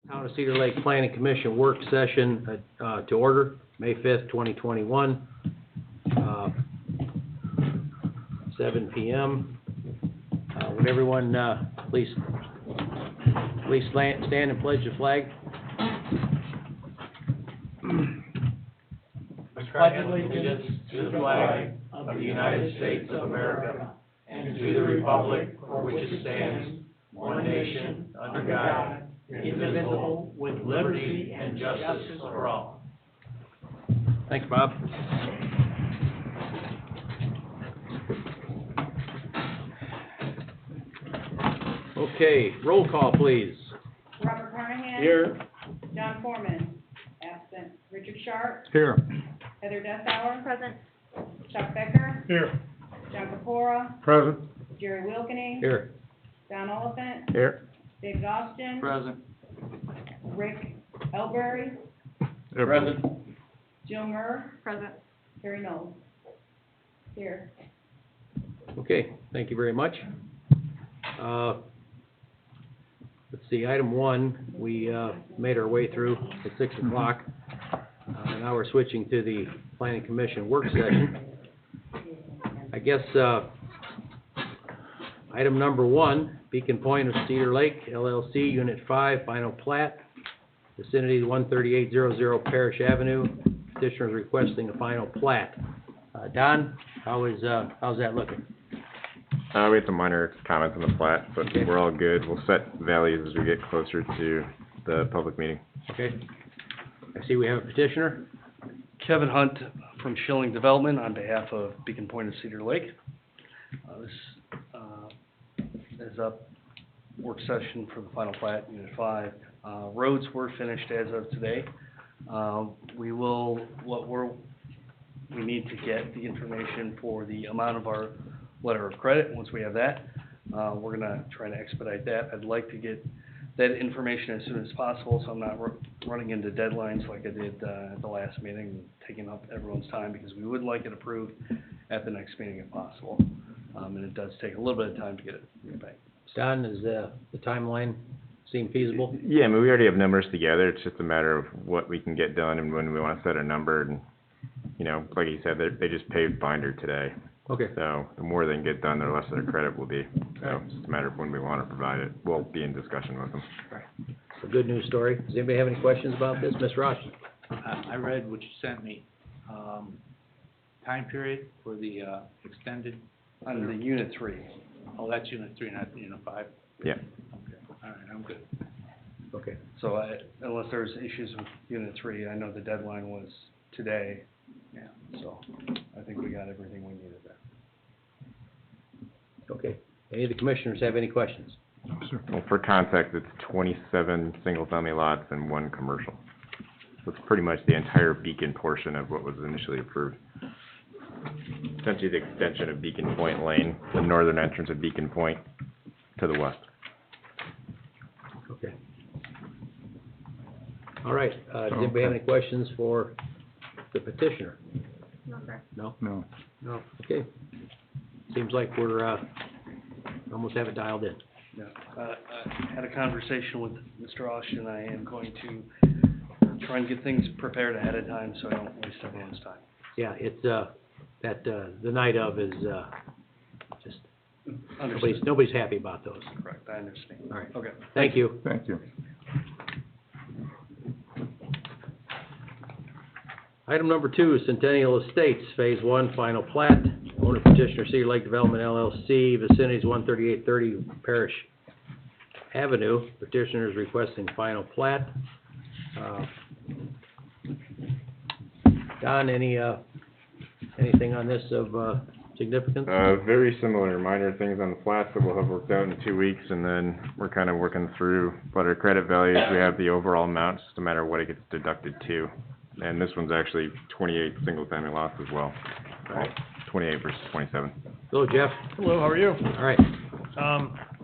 Town of Cedar Lake Planning Commission work session to order, May 5th, 2021, 7 p.m. Would everyone please stand and pledge the flag? I pledge allegiance to the flag of the United States of America and to the republic for which it stands, one nation, under God, indivisible, with liberty and justice for all. Thanks, Bob. Okay, roll call, please. Robert Carnahan. Here. John Foreman, absent. Richard Sharp. Here. Heather Dessauer. Present. Chuck Becker. Here. John Capora. Present. Jerry Wilkening. Here. Don Oliphant. Here. David Austin. Present. Rick Elberry. Present. Jill Murr. Present. Terry Knowles. Here. Okay, thank you very much. Let's see, item 1, we made our way through at 6 o'clock. Now we're switching to the Planning Commission work session. I guess item number 1, Beacon Point of Cedar Lake, LLC, Unit 5, final plat, vicinity 13800 Parish Avenue. Petitioner is requesting a final plat. Don, how's that looking? We had some minor comments on the plat, but we're all good. We'll set values as we get closer to the public meeting. Okay. I see we have a petitioner. Kevin Hunt from Schilling Development on behalf of Beacon Point of Cedar Lake. This is a work session for the final plat, Unit 5. Roads were finished as of today. We need to get the information for the amount of our letter of credit. Once we have that, we're gonna try to expedite that. I'd like to get that information as soon as possible, so I'm not running into deadlines like I did at the last meeting, taking up everyone's time, because we would like it approved at the next meeting if possible. And it does take a little bit of time to get it back. Don, does the timeline seem feasible? Yeah, I mean, we already have numbers together. It's just a matter of what we can get done and when we want to set a number. And, you know, like you said, they just paved binder today. Okay. So the more they can get done, the less their credit will be. So it's just a matter of when we want to provide it. We'll be in discussion with them. It's a good news story. Does anybody have any questions about this? Ms. Ross? I read what you sent me. Time period for the extended? On the Unit 3. Oh, that's Unit 3, not Unit 5? Yeah. Okay, all right, I'm good. Okay. So unless there's issues with Unit 3, I know the deadline was today. Yeah. So I think we got everything we needed there. Okay. Any of the commissioners have any questions? Well, for context, it's 27 single-family lots and 1 commercial. So it's pretty much the entire Beacon portion of what was initially approved. Essentially the extension of Beacon Point Lane, the northern entrance of Beacon Point to the west. Okay. All right. Does anybody have any questions for the petitioner? No, sir. No? No. No. Okay. Seems like we're almost have it dialed in. Yeah. I had a conversation with Mr. Austin. I am going to try and get things prepared ahead of time so I don't waste everyone's time. Yeah, it's that the night of is just nobody's happy about those. Correct, I understand. All right. Okay. Thank you. Thank you. Item number 2 is Centennial Estates, Phase 1, final plat. Owner petitioner Cedar Lake Development LLC, vicinities 13830 Parish Avenue. Petitioner is requesting final plat. Don, anything on this of significance? Very similar, minor things on the flats that we'll have worked out in 2 weeks, and then we're kind of working through letter of credit values. We have the overall amount, just a matter of what it gets deducted to. And this one's actually 28 single-family lots as well. All right. 28 versus 27. Hello, Jeff. Hello, how are you? All right.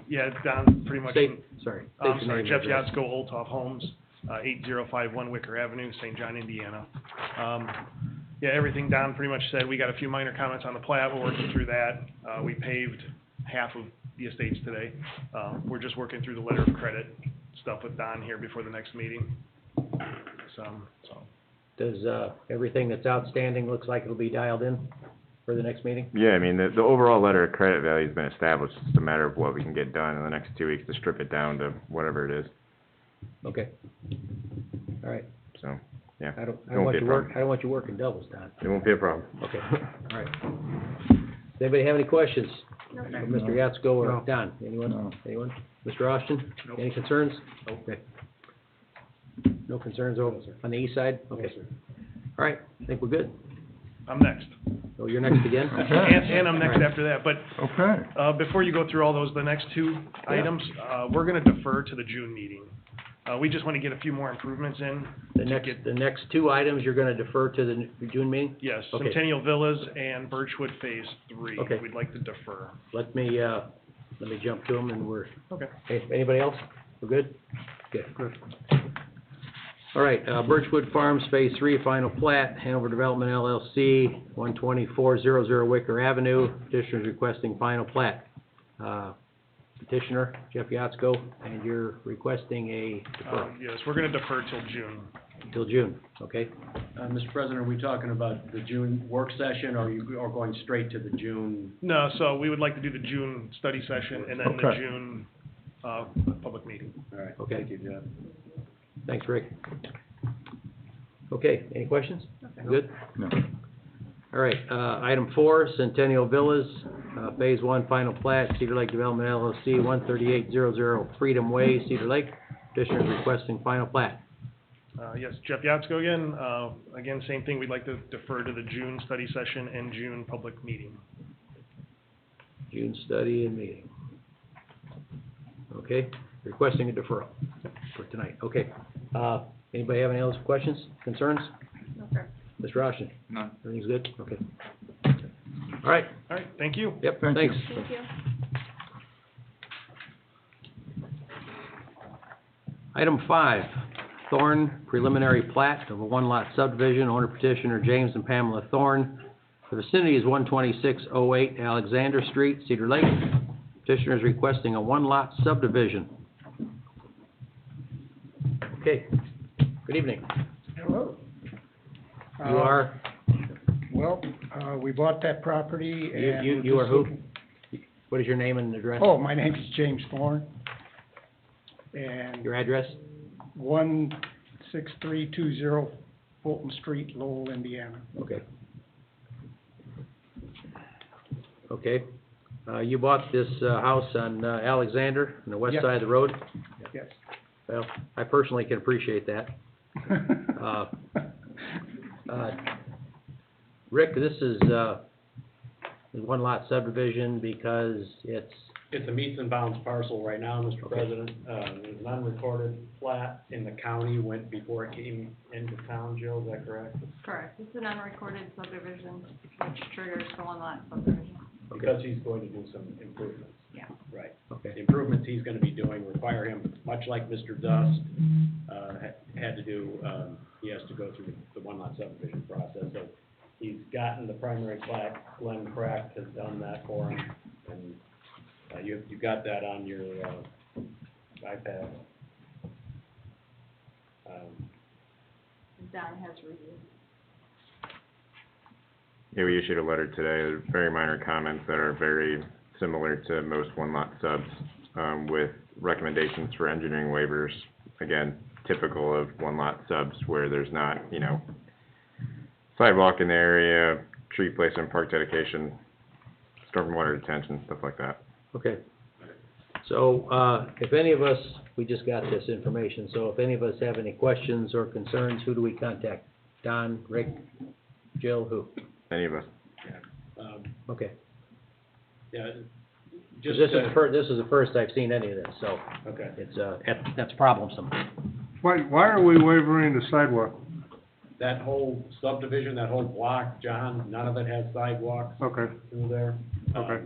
Yeah, Don, pretty much. Sorry. I'm sorry, Jeff Yatsko, Olthoff Homes, 8051 Wicker Avenue, St. John, Indiana. Yeah, everything Don pretty much said. We got a few minor comments on the plat. We're working through that. We paved half of the estates today. We're just working through the letter of credit. stuff with Don here before the next meeting. So. Does, everything that's outstanding looks like it'll be dialed in for the next meeting? Yeah, I mean, the overall letter of credit value's been established. It's just a matter of what we can get done in the next 2 weeks to strip it down to whatever it is, Okay. All right. so, yeah. I don't It won't want be a you work, problem. I don't want you working doubles, Don. It won't be a problem. Okay, all right. Does anybody have any questions? No, sir. For Mr. Yatsko or No. Don? Anyone? No. Anyone? Mr. Austin? Any concerns? Okay. No concerns over on the east side? Okay. All right, I think we're good. I'm next. Oh, you're next again? And I'm next All right. after that, but, Okay. before you go through all those, the next two items, we're gonna defer to the June meeting. We just wanna get a few more improvements in. The next two items you're gonna defer to the June meeting? Yes, Okay. Centennial Villas and Birchwood Phase 3. Okay. We'd like to defer. Let me jump to them and we're, Okay. hey, anybody else? We're good? Okay. Good. All right, Birchwood Farms Phase 3, final plat, Hanover Development LLC, 12400 Wicker Avenue. Petitioner's requesting final plat. Petitioner, Jeff Yatsko, and you're requesting a deferral Yes, we're gonna defer till June. till June, okay? Mr. President, are we talking about the June work session, or are going straight to the June? No, so we would like to do the June study session and then the Okay. June, public meeting. All right, Okay. thank you, Jeff. Thanks, Rick. Okay, any questions? Okay. Good? No. All right, item 4, Centennial Villas, Phase 1, final plat, Cedar Lake Development LLC, 13800 Freedom Way, Cedar Lake. Petitioner is requesting final plat. Yes, Jeff Yatsko again. Again, same thing. We'd like to defer to the June study session and June public meeting. June study and meeting. Okay, requesting a deferral for tonight. Okay. Anybody have any other questions, concerns? No, sir. Mr. Austin? None. Everything's good? Okay. All right, All right, thank you. yep, Thank thanks. you. Thank you. Item 5, Thorne preliminary plat of a one-lot subdivision, owner petitioner James and Pamela Thorne. The vicinity is 12608 Alexander Street, Cedar Lake. Petitioner is requesting a one-lot subdivision. Okay, good evening. Hello. You are, Well, we bought that property and. you we're are just who? looking- What is your name and address? Oh, my name is James Thorne. And Your address? 16320 Fulton Street, Lowell, Indiana. Okay. Okay, you bought this, house on, Alexander, on the west Yes. side of the road? Yes. Well, I personally can appreciate that. Rick, this is one lot subdivision because it's, It's a meets and bounds parcel right now, Mr. Okay. President. There's an unrecorded plat in the county, went before it came into town, Jill, is that correct? Correct. It's an unrecorded subdivision, which triggers the one lot subdivision. Because he's going to do some improvements. Yeah. Right. okay, The improvements he's gonna be doing require him, much like Mr. Dust, had to do, he has to go through the one lot subdivision process. So he's gotten the primary plat, Glenn Crack has done that for him, and you got that on your iPad. Don has reviewed. Yeah, we issued a letter today, very minor comments that are very similar to most one-lot subs, with recommendations for engineering waivers. Again, typical of one-lot subs where there's not, sidewalk in the area, tree placement, park dedication, stormwater detention, stuff like that. okay. So, if any of us, we just got this information, so if any of us have any questions or concerns, who do we contact? Don, Rick, Jill, who? Any of us? Okay. Yeah, 'Cause just, this is the first I've seen any of this, so okay. it's, that's problemsome. Why are we waiving the sidewalk? That whole subdivision, that whole block, John, none of it has sidewalks Okay, through there. Okay.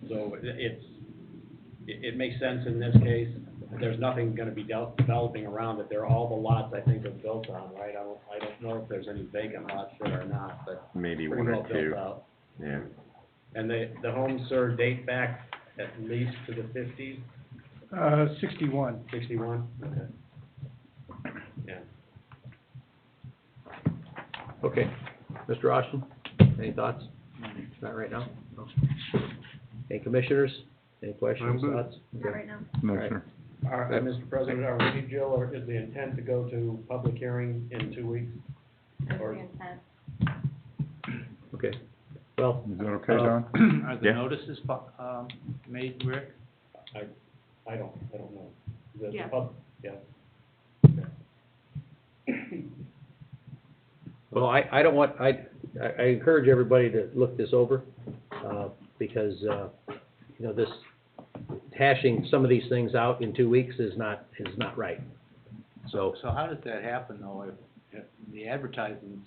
So it makes sense in this case. There's nothing gonna be developing around it. They're all the lots, I think, are built on, right? I don't know if there's any vacant lots there or not, but Maybe pretty one well or built two, out. yeah. And the homes, sir, date back at least to the 50s. 61. 61? Okay. Yeah. Okay. Mr. Austin, any thoughts? Not right now? No. Any commissioners? Any questions, I'm good. thoughts? Not right now. No, Right. sir. Mr. President, are we, Jill, or is the intent to go to public hearing in 2 weeks? That's Or- the intent. Okay. Well, Is that okay, Don? Are the Yeah. notices, made, Rick? I don't know. The Yeah. Yeah. well, I don't want, I encourage everybody to look this over, because, you know, this, hashing some of these things out in 2 weeks is not right. So, So how does that happen, though, if the advertising's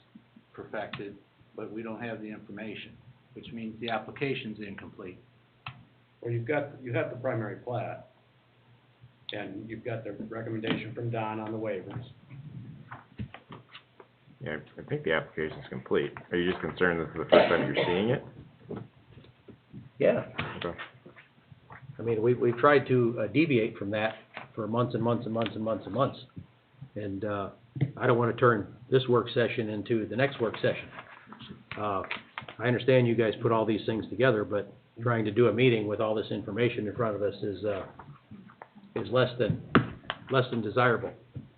perfected, but we don't have the information, which means the application's incomplete? Well, you have the primary plat, and you've got the recommendation from Don on the waivers. Yeah, I think the application's complete. Are you just concerned this is the first time you're seeing it? yeah, Okay. I mean, we've tried to deviate from that for months and months and months and months and months. And, I don't wanna turn this work session into the next work session. I understand you guys put all these things together, but trying to do a meeting with all this information in front of us is less than desirable.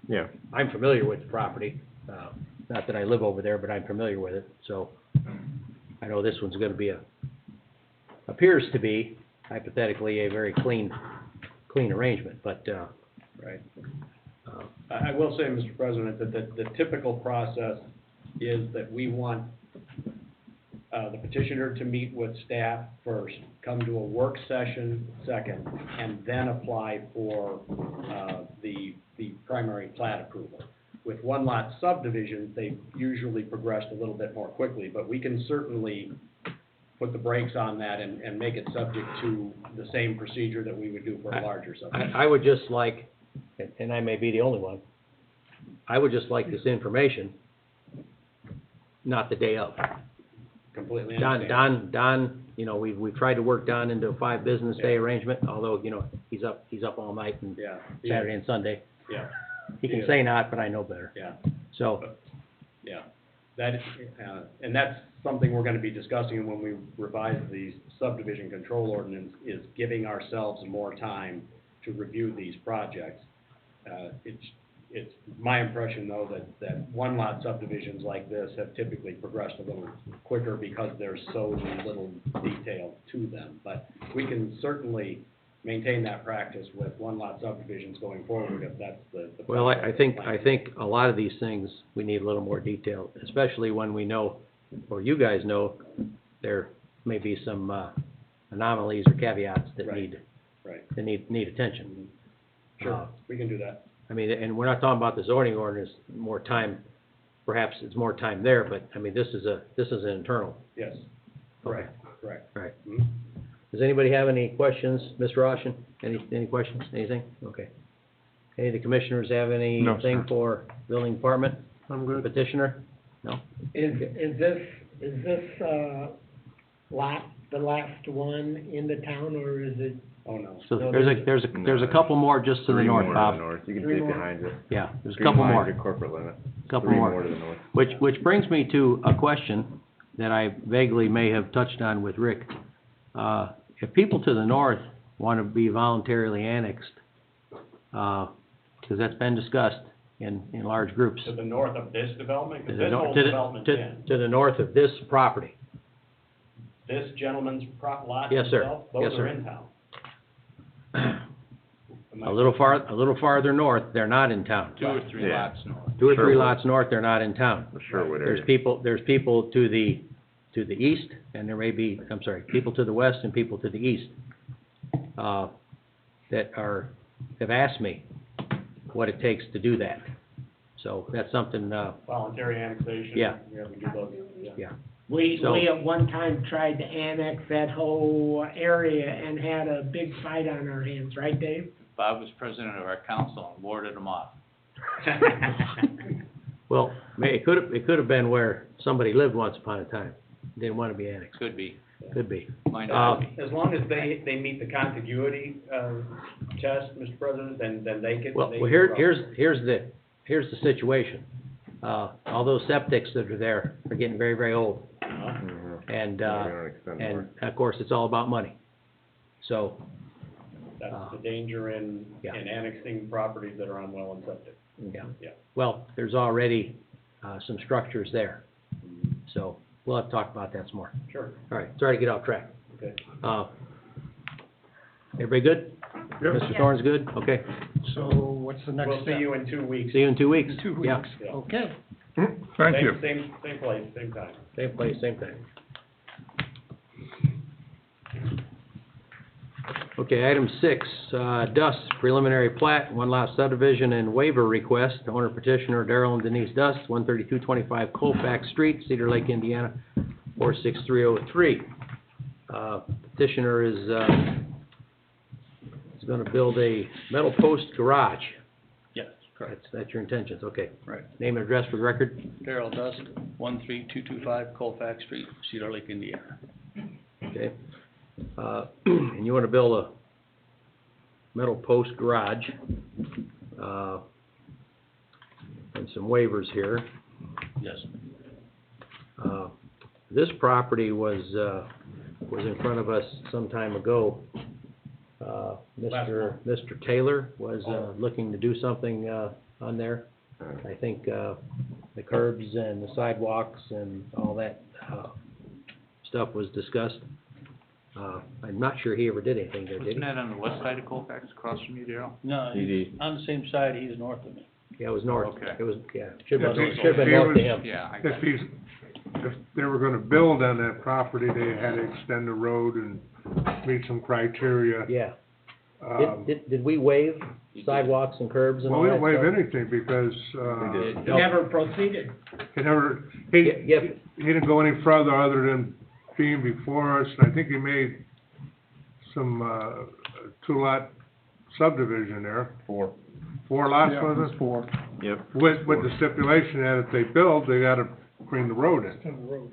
Yeah, I'm familiar with the property, not that I live over there, but I'm familiar with it, so I know this one's gonna be appears to be hypothetically a very clean arrangement, but, Right. I will say, Mr. President, that the typical process is that we want the petitioner to meet with staff first, come to a work session second, and then apply for the primary plat approval. With one lot subdivisions, they usually progressed a little bit more quickly, but we can certainly put the brakes on that and make it subject to the same procedure that we would do for a larger subdivision. I would just like, and I may be the only one, I would just like this information, not the day of. Completely understand. Don, you know, we've tried to work Don into a 5 business day arrangement, although, you know, he's up all night and Yeah. Saturday and Sunday. Yeah, He can say not, but I know better. yeah. So, Yeah, that is, and that's something we're gonna be discussing when we revise the subdivision control ordinance, is giving ourselves more time to review these projects. It's my impression, though, that one lot subdivisions like this have typically progressed a little quicker because there's so little detail to them. But we can certainly maintain that practice with one lot subdivisions going forward if that's the. well, I think a lot of these things, we need a little more detail, especially when we know, or you guys know, there may be some anomalies or caveats that Right. need attention. Sure, we can do that. I mean, and we're not talking about the zoning ordinance, more time, perhaps it's more time there, but, I mean, this is an internal. Yes, correct. Right. Mhm. Does anybody have any questions? Mr. Roshan, any questions, anything? Okay. Any of the commissioners have No, anything sir. for building department, I'm good. petitioner? No? Is this, lot, the last one in the town, or is it? Oh, no. So there's a couple more just to the Three north, more Bob. to the north. You can Three see it more. behind you. Yeah, there's a Green couple line's more, your corporate limit. couple Three more. more to the north. Which brings me to a question that I vaguely may have touched on with Rick. If people to the north want to be voluntarily annexed, because that's been discussed in large groups. To the north of this development, To because the this nor- whole to the- development's to- in. To the north of this property. This gentleman's lot Yes, sir. himself, Yes, those sir. are in town. A little farther north, they're not in town. 2 or 3 Yeah. lots north. 2 or 3 Sherwood. lots north, they're not in town. The Sherwood There's area. people to the east, and there may be, I'm sorry, people to the west and people to the east, that have asked me what it takes to do that. So that's something, Voluntary annexation. Yeah. Yeah, we do those, yeah. We So- at one time tried to annex that whole area and had a big fight on our hands, right, Dave? Bob was president of our council and warded them off. Well, it could have been where somebody lived once upon a time, didn't want to be annexed, Could be, could be. might not be. As long as they meet the contiguity, test, Mr. President, then they can. Well, they well, can here's the situation. All those septics that are there are getting very, very old. And, We don't extend more. and of course, it's all about money. So, That's the danger in Yeah. annexing properties that are on well and septic. yeah. Yeah. Well, there's already, some structures there. So, we'll have to talk about that some more. Sure, All right, sorry to get off track. okay. Everybody good? Yep. Mr. Yeah. Thorne's good? Okay. So what's the next We'll step? see you in 2 weeks. See you in 2 weeks. 2 Yeah. weeks, Yeah. okay. Thank you. Same place, same time. Same place, same time. Okay, item 6, Dust, preliminary plat, one lot subdivision and waiver request. Owner petitioner Darrell and Denise Dust, 13225 Colfax Street, Cedar Lake, Indiana, 46303. Petitioner is gonna build a metal post garage. Yes, That's your intentions, okay. Right. Name and address for the record. Darrell Dust, 13225 Colfax Street, Cedar Lake, Indiana. Okay. And you wanna build a metal post garage, and some waivers here. Yes. This property was in front of us some time ago. Mr. Taylor was, looking to do something, on there. I think, the curbs and the sidewalks and all that, stuff was discussed. I'm not sure he ever did anything there, did he? Wasn't that on the west side of Colfax, across from you, Darrell? No, he's on the same side, he's north of me. Yeah, it was north. Okay. It was, should've If been he north was- to him. Yeah, I got If he's, if they were gonna build on that property, they had to extend the road and meet some criteria. Yeah. Um, Did we waive sidewalks and curbs and Well, all we that don't waive stuff? anything because, it. Never proceeded. he never, Yeah, he didn't go any further other than being before us. I think he made some, 2-lot subdivision there. 4 lots, was it? 4. Yep. With the stipulation that if they build, they gotta bring the road in.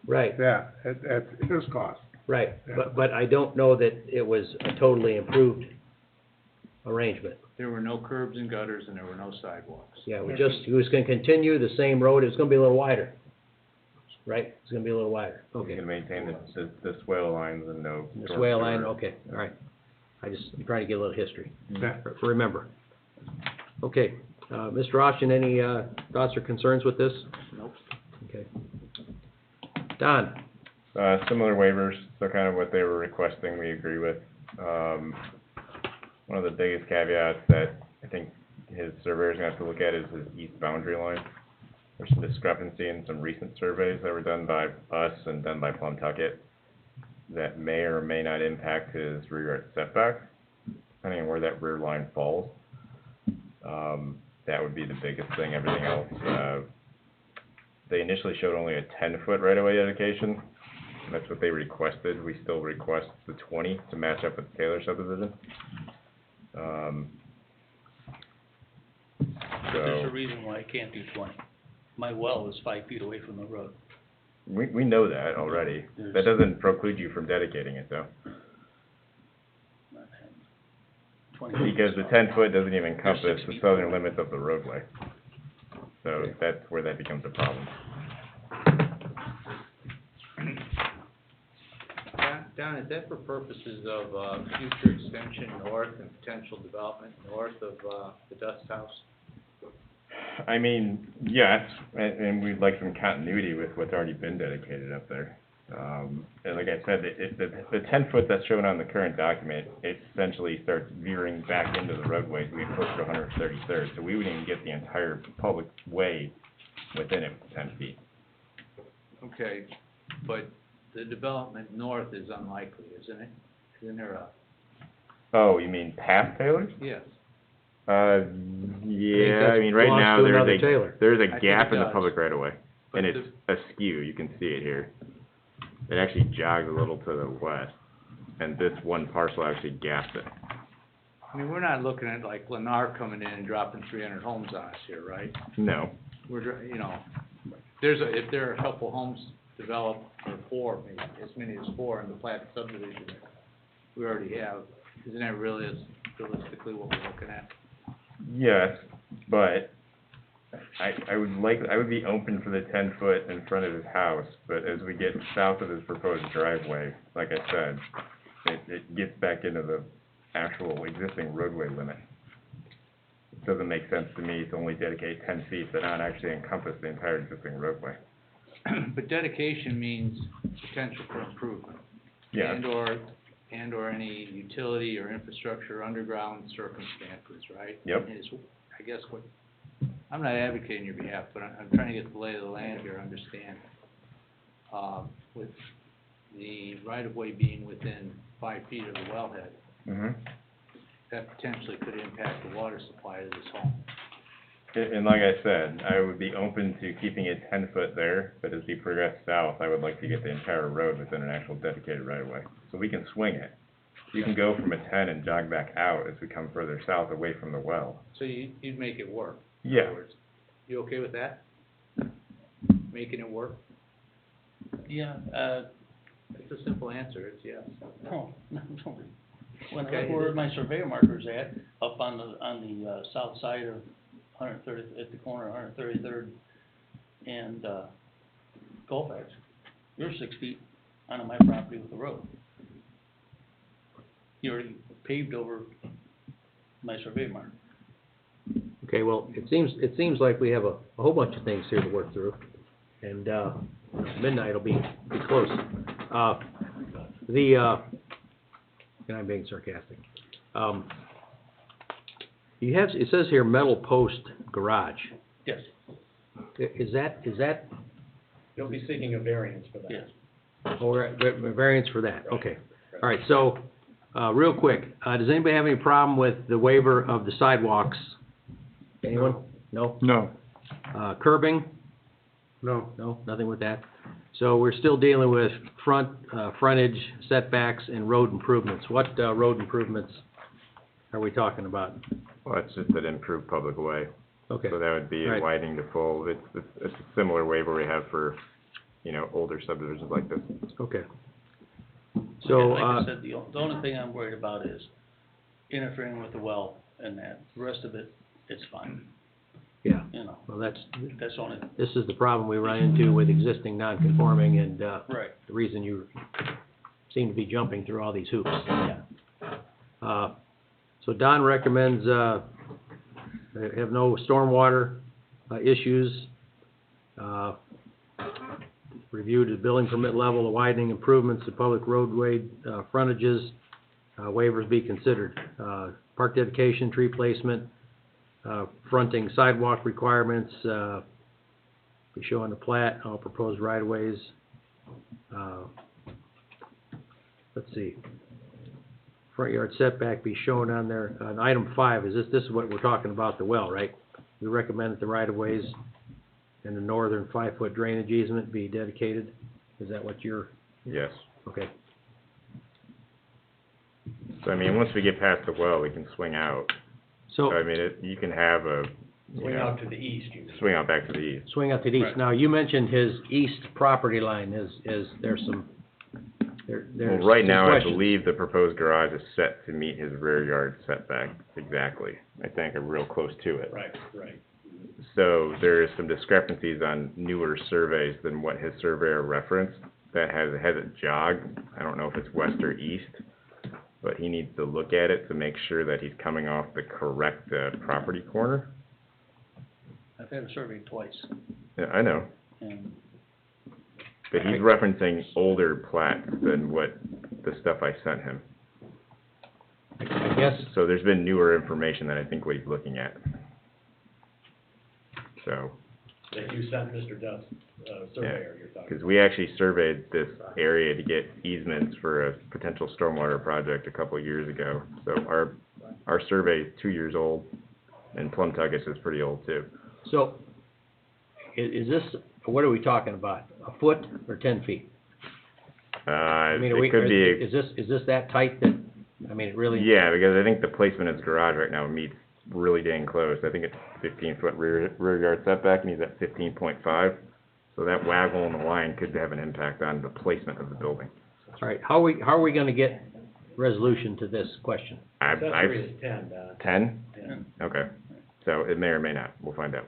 right, Yeah, at his cost. right. Yeah. But I don't know that it was a totally improved arrangement. There were no curbs and gutters and there were no sidewalks. Yeah, he was gonna continue the same road, it's gonna be a little wider. Right, it's gonna be a little wider, We okay. can maintain the swale lines and no. The storm swale line, sewer. okay, all right. I'm trying to get a little history, Yeah. remember. Okay, Mr. Austin, any, thoughts or concerns with this? Nope. Okay. Don? Similar waivers, so kind of what they were requesting, we agree with. One of the biggest caveats that I think his surveyor's gonna have to look at is his east boundary line. There's some discrepancy in some recent surveys that were done by us and done by Plumtucket that may or may not impact his rear yard setback, depending on where that rear line falls. That would be the biggest thing. Everything else, they initially showed only a 10-foot right-of-way dedication. That's what they requested. We still request the 20 to match up with Taylor subdivision. There's a So, reason why I can't do 20. My well is 5 feet away from the road. we know that already. That doesn't preclude you from dedicating it though, 20 because the 10-foot doesn't even encompass the southern limits of the roadway. So that's where that becomes a problem. Don, is that for purposes of, future extension north and potential development north of, the Dust House? I mean, yes, and we'd like some continuity with what's already been dedicated up there. And like I said, the 10-foot that's shown on the current document, it essentially starts veering back into the roadway, we approach to 133rd, so we wouldn't even get the entire public way within it with 10 feet. Okay, but the development north is unlikely, isn't it? Isn't there a? Oh, you mean past Taylor's? Yes. Yeah, I mean, right belongs now, to another Taylor. there's I a think gap it in the does. public right of way, But and it's askew, you can see it here. It actually jogs a little to the west, and this one parcel actually gaps it. I mean, we're not looking at like Lennar coming in and dropping 300 homes on us here, right? No, You know, if there are a couple homes developed, or 4, maybe, as many as 4 in the Plat subdivision that we already have, isn't that really realistically what we're looking at? Yes, but I would be open for the 10-foot in front of his house, but as we get south of his proposed driveway, like I said, it gets back into the actual existing roadway limit. It doesn't make sense to me to only dedicate 10 feet, but not actually encompass the entire existing roadway. But dedication means potential for improvement. Yeah. And/or any utility or infrastructure underground circumstances, right? Yep. Is, I guess what, I'm not advocating your behalf, but I'm trying to get the lay of the land here, understand. With the right-of-way being within 5 feet of the wellhead, Mm-hmm. that potentially could impact the water supply to this home. And like I said, I would be open to keeping it 10 foot there, but as we progress south, I would like to get the entire road within an actual dedicated right-of-way, so we can swing it. You can go from a 10 and jog back out as we come further south away from the well. So you'd make it work? in Yeah. other words. You okay with that? Making it work? Yeah, It's a simple answer, it's yes. no, when I Okay. look where my surveyor marker's at, up on the south side of 130, at the corner of 133rd and, Colfax, you're 6 feet onto my property with the road. You already paved over my survey mark. Okay, well, it seems like we have a whole bunch of things here to work through, and, midnight will be close. And I'm being sarcastic. You have, it says here metal post garage. Yes, Is that, You'll be seeking a variance for that. yes. or variance for that? Okay. All right, so, real quick, does anybody have any problem with the waiver of the sidewalks? Anyone? No? No. Curbing? No. No, nothing with that. So we're still dealing with frontage, setbacks, and road improvements. What, road improvements are we talking about? Well, it's just an improved public way. Okay, So that would be Right. widening to full. It's a similar waiver we have for, older subdivisions like this. okay. So, Like I said, the only thing I'm worried about is interfering with the well and that. The rest of it, it's fine, yeah, well, that's only, this is the problem we run into with existing non-conforming, and, right, the reason you seem to be jumping through all these hoops. yeah. So Don recommends, have no stormwater, issues. Reviewed the building permit level, the widening improvements to public roadway, frontages, waivers be considered. Park dedication, tree placement, fronting sidewalk requirements, be showing the plat, all proposed right-of-ways. Let's see. Front yard setback be shown on there, on item 5, this is what we're talking about, the well, right? We recommend that the right-of-ways and the northern 5-foot drainage easement be dedicated, is that what you're, Yes. okay? So, once we get past the well, we can swing out. So, You can have Swing out to the east, you mean. swing out back to the east. swing out to the east. Right. Now, you mentioned his east property line, there's some, there's Well, right some now, I questions. believe the proposed garage is set to meet his rear yard setback exactly. I think I'm real close to it. Right, right. So there is some discrepancies on newer surveys than what his surveyor referenced that has it jogged. I don't know if it's west or east, but he needs to look at it to make sure that he's coming off the correct, property corner. I've had a survey twice, Yeah, I know, and but he's referencing older plats than what the stuff I sent him. I guess, So there's been newer information that I think what he's looking at. So, That you sent Mr. Dust, surveyor, you're talking. because we actually surveyed this area to get easements for a potential stormwater project a couple of years ago. So our survey is 2 years old, and Plum Tuggis is pretty old too. so, is this, what are we talking about, a foot or 10 feet? I mean, It could be, is this that tight that, it really? yeah, because I think the placement of his garage right now meets really dang close. I think it's 15-foot rear yard setback, and he's at 15.5. So that waggle in the line could have an impact on the placement of the building. All right, how are we gonna get resolution to this question? Accessory is 10, 10? 10. Okay, so it may or may not, we'll find out.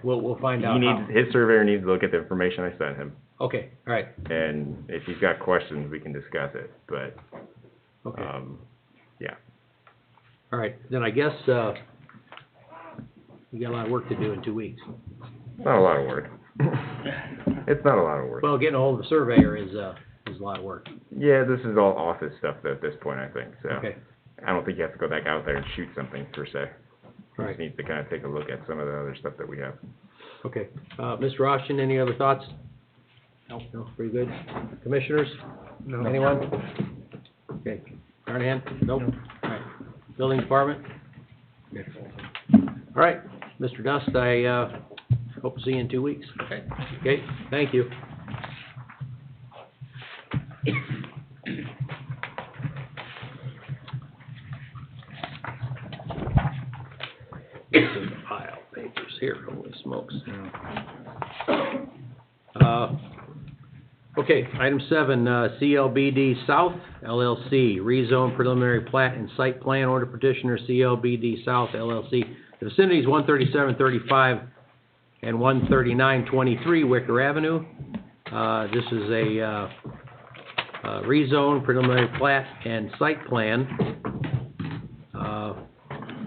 We'll find He out how. needs, his surveyor needs to look at the information I sent him, Okay, all right, and if he's got questions, we can discuss it, but, okay. yeah. All right, then I guess, we got a lot of work to do in 2 weeks. Not a lot of work. It's not a lot of work. Well, getting ahold of the surveyor is a lot of work. Yeah, this is all office stuff at this point, I think, so. Okay, I don't think you have to go back out there and shoot something per se. all Just right, needs to kind of take a look at some of the other stuff that we have. okay. Mr. Austin, any other thoughts? No, pretty good. Commissioners? No. Anyone? Okay. Carnahan? Nope. All right. Building Department? Okay. All right, Mr. Dust, I, hope to see you in 2 weeks. Okay. Okay, thank you. This is a pile of papers here, holy smokes. Okay, item 7, CLBD South LLC, rezone preliminary plat and site plan order petitioner CLBD South LLC. The vicinity is 13735 and 13923 Wicker Avenue. This is a rezone preliminary plat and site plan.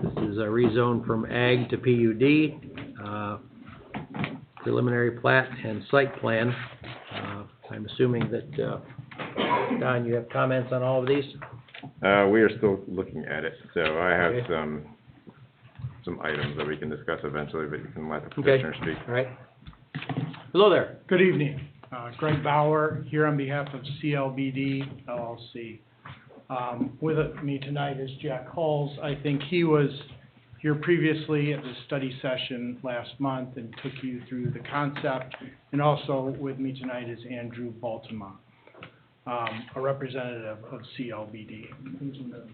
This is a rezone from ag to PUD, preliminary plat and site plan. I'm assuming that, Don, you have comments on all of these? We are still looking at it, so I have Okay. some items that we can discuss eventually, but you can let the Okay. petitioner speak. All right. Hello there. Good evening. Greg Bauer, here on behalf of CLBD LLC. With me tonight is Jack Hulls. I think he was here previously at the study session last month and took you through the concept. And also with me tonight is Andrew Baltimore, a representative of CLBD, who's in the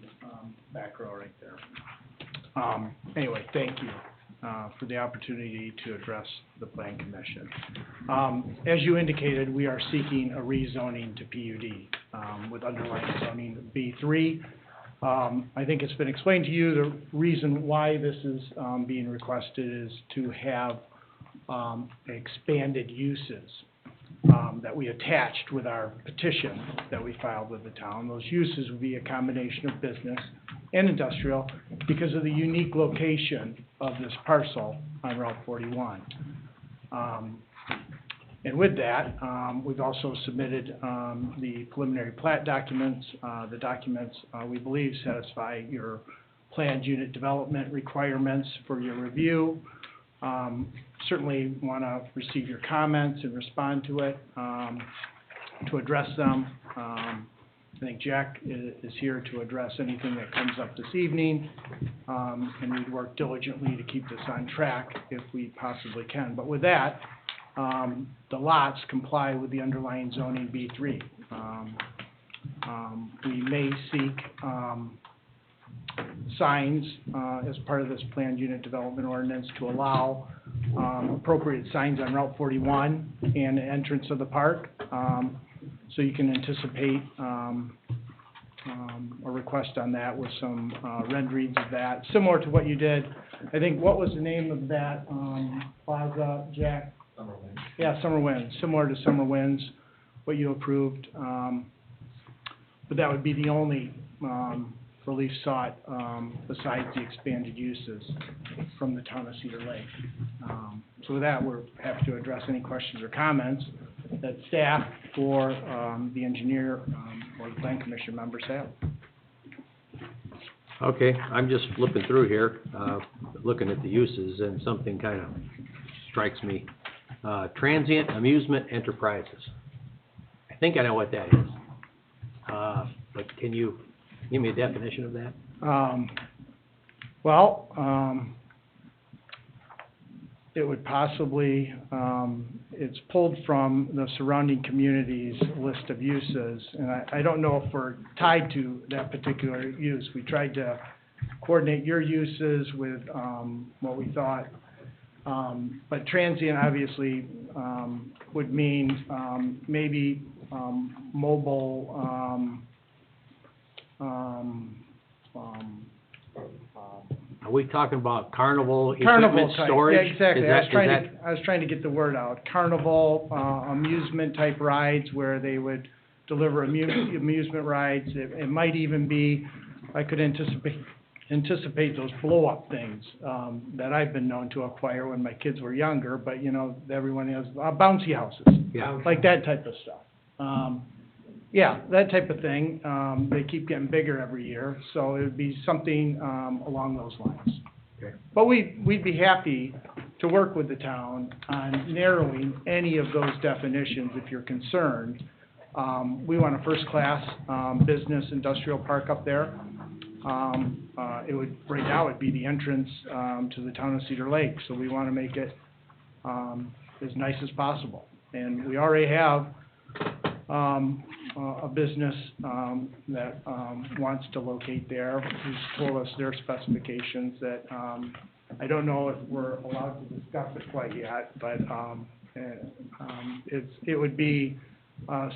back row right there. Anyway, thank you for the opportunity to address the Plan Commission. As you indicated, we are seeking a rezoning to PUD with underlying zoning B3. I think it's been explained to you, the reason why this is being requested is to have expanded uses that we attached with our petition that we filed with the town. Those uses would be a combination of business and industrial because of the unique location of this parcel on Route 41. And with that, we've also submitted the preliminary plat documents. The documents, we believe, satisfy your planned unit development requirements for your review. Certainly want to receive your comments and respond to it, to address them. I think Jack is here to address anything that comes up this evening, and we'd work diligently to keep this on track if we possibly can. But with that, the lots comply with the underlying zoning B3. We may seek signs as part of this planned unit development ordinance to allow appropriate signs on Route 41 and the entrance of the park. So you can anticipate a request on that with some renderings of that, similar to what you did. I think, what was the name of that plaza, Jack? Summer Wind. Yeah, Summer Winds, similar to Summer Winds, what you approved. But that would be the only relief sought besides the expanded uses from the town of Cedar Lake. So with that, we're happy to address any questions or comments that staff or the engineer or the Plan Commission members have. Okay, I'm just flipping through here, looking at the uses, and something kind of strikes me. Transient amusement enterprises. I think I know what that is. But can you give me a definition of that? It would possibly, it's pulled from the surrounding communities list of uses, and I don't know if we're tied to that particular use. We tried to coordinate your uses with what we thought, but transient obviously would mean maybe mobile Are we talking about carnival Carnival equipment type, storage? yeah, exactly, Is I was that- trying is to, I was trying to get the word out. Carnival, amusement type rides where they would deliver amusement rides. It might even be, I could anticipate those blow-up things, that I've been known to acquire when my kids were younger, but you know, everyone has, bouncy houses. Yeah. Like that type of stuff. Yeah, that type of thing, they keep getting bigger every year, so it would be something, along those lines. Okay. But we'd be happy to work with the town on narrowing any of those definitions if you're concerned. We want a first-class, business industrial park up there. It would, right now, it'd be the entrance, to the town of Cedar Lake, so we wanna make it, as nice as possible. And we already have, a business, that, wants to locate there, who's told us their specifications that, I don't know if we're allowed to discuss it quite yet, but, it would be,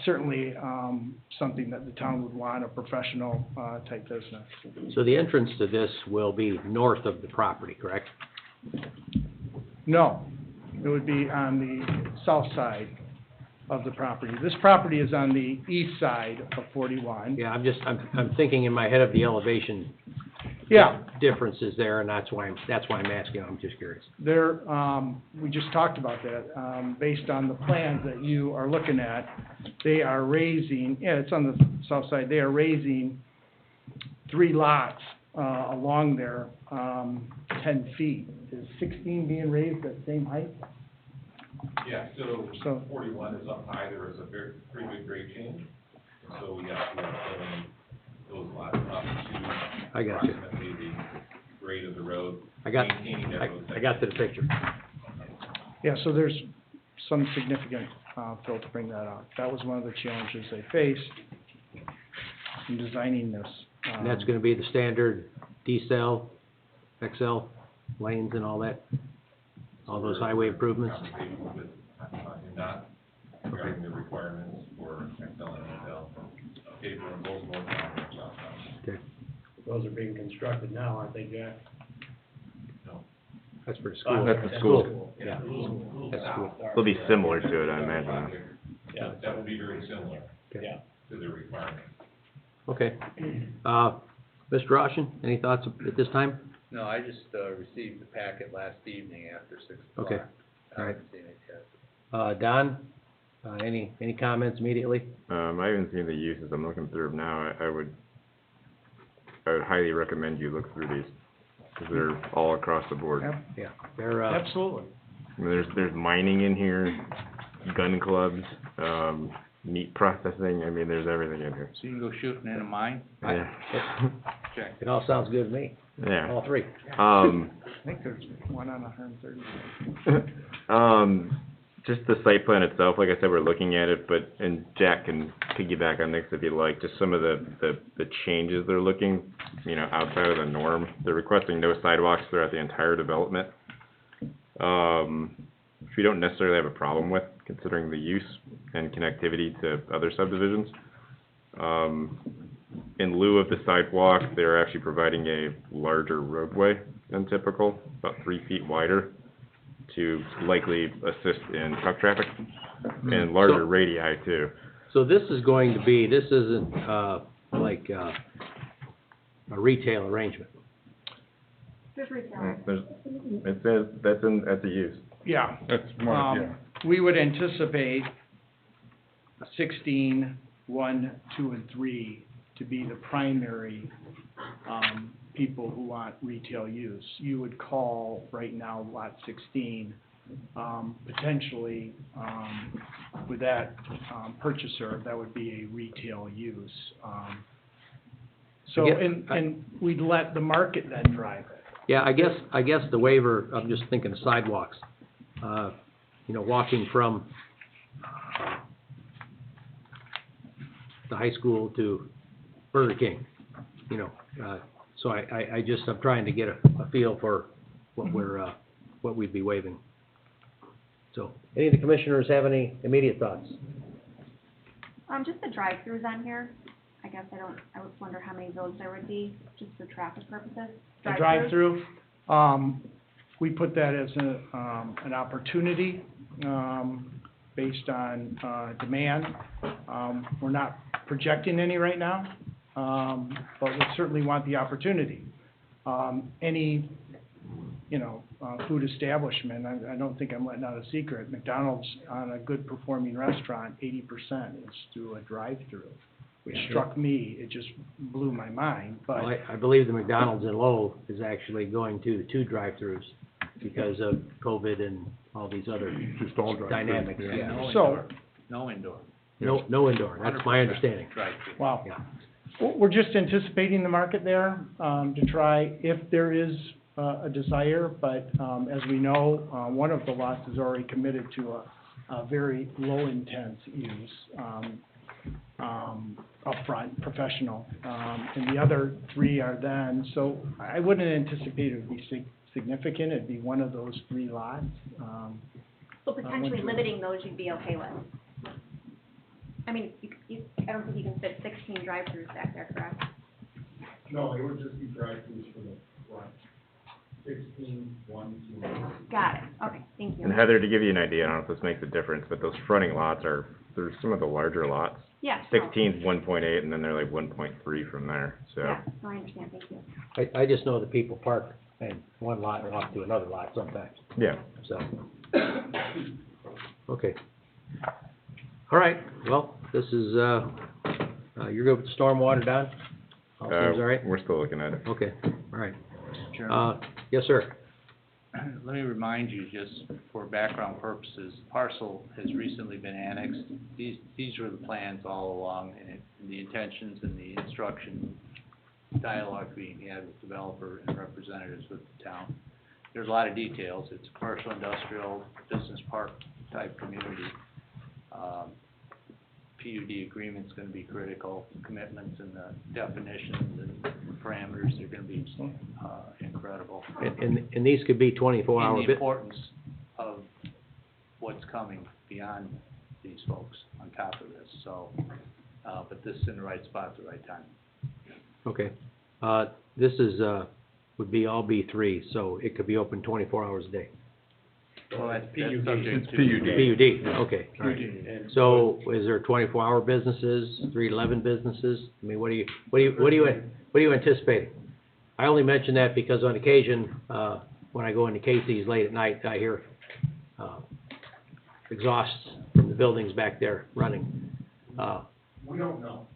certainly, something that the town would want, a professional, type business. So the entrance to this will be north of the property, correct? No, it would be on the south side of the property. This property is on the east side of 41. Yeah, I'm thinking in my head of the elevation Yeah, differences there, and that's why I'm asking, I'm just curious. there, we just talked about that, based on the plans that you are looking at, they are raising, yeah, it's on the south side, they are raising 3 lots, along there, 10 feet. Is 16 being raised at the same height? Yeah, so So- 41 is up high, there was a pretty good grade change, and so we got to filling those lots up to I got you. approximately the grade of the road, I got to the picture. Yeah, so there's some significant, fill to bring that out. That was one of the challenges they faced in designing this. And that's gonna be the standard D-cell, XL lanes and all that? All those highway improvements? With NDOT regarding the requirements for XL and XL, paper on both north and south side. Okay, Those are being constructed now, aren't they, Jack? that's for the school. That's the school. Yeah, that's cool. It'll be similar to it, I imagine. Yeah, that would be very similar Yeah. to the requirements. Okay. Mr. Roshan, any thoughts at this time? No, I just, received the packet last evening after 6 o'clock. Okay. I All right. haven't seen it yet. Don, any comments immediately? I haven't seen the uses, I'm looking through them now, I would highly recommend you look through these, because they're all across the board. Yep, Yeah, they're, absolutely. I mean, there's mining in here, gun clubs, meat processing, I mean, there's everything in here. So you can go shooting in a mine? Yeah. Check. it all sounds good to me, Yeah. all three. I think there's one on 130. Just the site plan itself, like I said, we're looking at it, but, and Jack can piggyback on this if you'd like, just some of the changes they're looking, you know, outside of the norm. They're requesting no sidewalks throughout the entire development. Which we don't necessarily have a problem with, considering the use and connectivity to other subdivisions. In lieu of the sidewalk, they're actually providing a larger roadway than typical, about 3 feet wider, to likely assist in truck traffic, and larger So- radii too. So this is going to be, this isn't, like, a retail arrangement. There's retail. It says, that's a use. Yeah. That's We would anticipate 16, 1, 2, and 3 to be the primary, people who want retail use. You would call right now lot 16, potentially, with that, purchaser, that would be a retail use. So, Yeah, and we'd let the market then drive it. Yeah, I guess the waiver, I'm just thinking of sidewalks. You know, walking from the high school to Burger King, you know, so I'm trying to get a feel for what what we'd be waiving. So, any of the commissioners have any immediate thoughts? Just the drive-throughs on here, I would wonder how many of those there would be, just for traffic purposes? The drive-through, we put that as an opportunity, based on, demand. We're not projecting any right now, but we certainly want the opportunity. Any, food establishment, I don't think I'm letting out a secret, McDonald's on a good performing restaurant, 80% is through a drive-through, which struck me, it just blew my mind, but. Well, I believe the McDonald's in Lowell is actually going to 2 drive-throughs because of COVID and all these other dynamics, yeah. No So- indoor, no indoor. No indoor, that's my understanding. Drive-through. Wow. Yeah. We're just anticipating the market there, to try if there is a desire, but, as we know, one of the lots is already committed to a very low intense use, upfront, professional, and the other 3 are then, so I wouldn't anticipate it would be significant, it'd be one of those 3 lots, So potentially limiting those you'd be okay with? I mean, I don't think you can fit 16 drive-throughs back there, correct? No, it would just be drive-throughs for the front. 16, 1, 2. Got it, okay, thank you. And Heather, to give you an idea, I don't know if this makes a difference, but those fronting lots they're some of the larger lots. Yeah, no. 16's 1.8, and then they're like 1.3 from there, so. Yeah, no, I understand, thank you. I just know that people park in one lot and walk to another lot sometimes, Yeah. so. Okay. All right, well, this is, you're good with the stormwater, Don? All seems all right? We're still looking at it. Okay, all right. Chairman, Yes, sir. let me remind you, just for background purposes, parcel has recently been annexed. These were the plans all along, and the intentions and the instruction dialogue being had with developer and representatives with the town. There's a lot of details. It's a commercial, industrial, business park type community. PUD agreement's gonna be critical, commitments and the definitions and parameters are gonna be, incredible. And these could be 24-hour And the importance of what's coming beyond these folks on top of this, so, but this is in the right spot at the right time. Okay. This is, would be all B3, so it could be open 24 hours a day. Well, that's PUD. subject to. PUD, okay, all right. And So is there 24-hour businesses, 311 businesses? I mean, what are you anticipating? I only mention that because on occasion, when I go into Casey's late at night, I hear, exhausts from the buildings back there running. We don't know.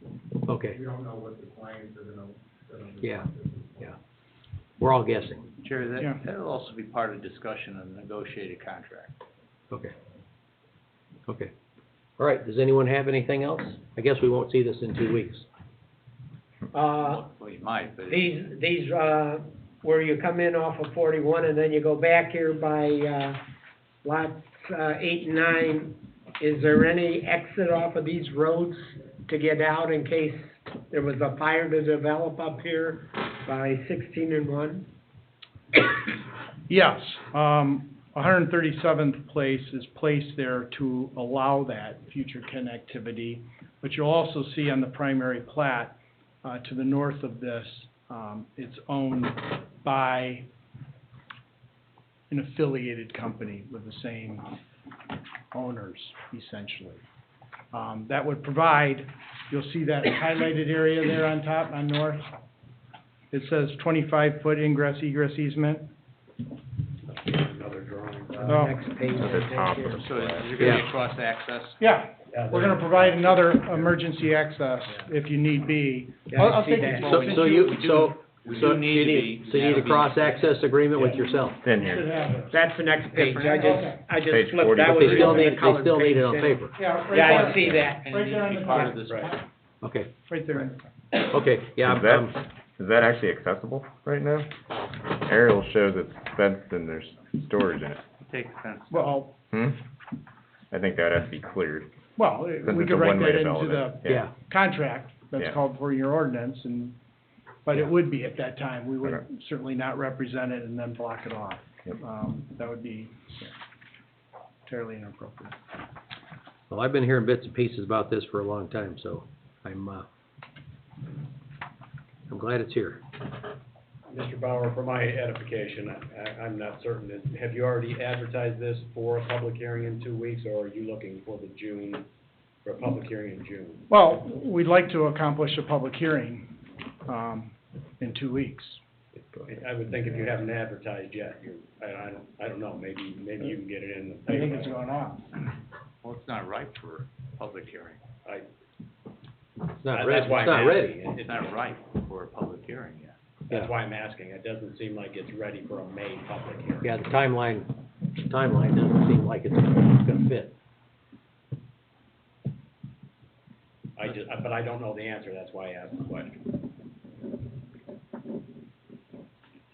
Okay, We don't know what the clients are gonna yeah, yeah. We're all guessing. Chair, Yeah. that'll also be part of discussion on the negotiated contract. Okay. Okay. All right, does anyone have anything else? I guess we won't see this in 2 weeks. Well, you might, but. These, where you come in off of 41 and then you go back here by, lots, 8 and 9, is there any exit off of these roads to get out in case there was a fire to develop up here by 16 and 1? Yes, 137th place is placed there to allow that future connectivity. But you'll also see on the primary plat, to the north of this, it's owned by an affiliated company with the same owners, essentially. That would provide, you'll see that highlighted area there on top, on north. It says 25-foot ingress egress easement. another drawing. No. Next page. At the top of the So is plat. there gonna be cross access? Yeah, Yeah, we're gonna provide another emergency access if you need be. Yeah, I I'll see take that. it. So you, so We So do need you to need, be. so you need a cross-access agreement with yourself. It's in Should here. have it. That's the next page, I Okay. just Page flipped, 40. that But was they still in the need, they colored still need it on page. paper. Yeah, right Yeah, I there. see that. And Right it there on needs to the be part top. of this. Okay, Right there. okay, yeah, Is that actually accessible right now? Aerial shows it's fenced and there's storage in it. Take the fence. Well, I think that has to be cleared. well, Since we it's could a write one-way that into the development. yeah, contract that's Yeah. called for your ordinance, and, but it would be at that time. We would Okay. certainly not represent it and then block it off. Yep. That would be entirely inappropriate. well, I've been hearing bits and pieces about this for a long time, so I'm, I'm glad it's here. Mr. Bauer, for my edification, I'm not certain, have you already advertised this for a public hearing in 2 weeks, or are you looking for for a public hearing in June? Well, we'd like to accomplish a public hearing, in 2 weeks. I would think if you haven't advertised yet, I don't know, maybe you can get it in the I paper. think it's going on. Well, it's not ripe for public hearing. It's not ready, That's why it's not I'm ready. asking. It's not ripe for a public hearing yet. That's why I'm asking, it doesn't seem like it's ready for a May public hearing. Yeah, the timeline doesn't seem like it's gonna fit. But I don't know the answer, that's why I asked the question.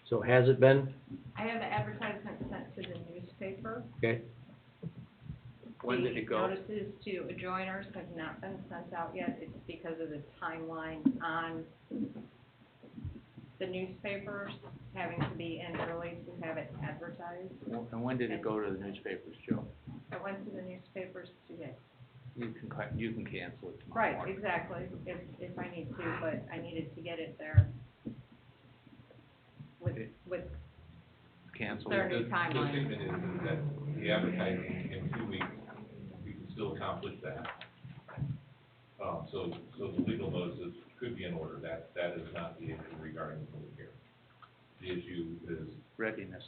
So has it been? I have the advertisement sent to the newspaper. Okay, When did it go? The notices to adjoiners have not been sent out yet. It's because of the timeline on the newspapers having to be in early to have it advertised. And when did it go to the newspapers, Joe? I went to the newspapers today. You can cancel it tomorrow Right, morning. exactly, if I need to, but I needed to get it there with Cancel their it. new The timeline. statement is that the advertising in 2 weeks, we can still accomplish that. So the legal notices could be in order, that is not the issue regarding the public hearing. The issue is Readiness.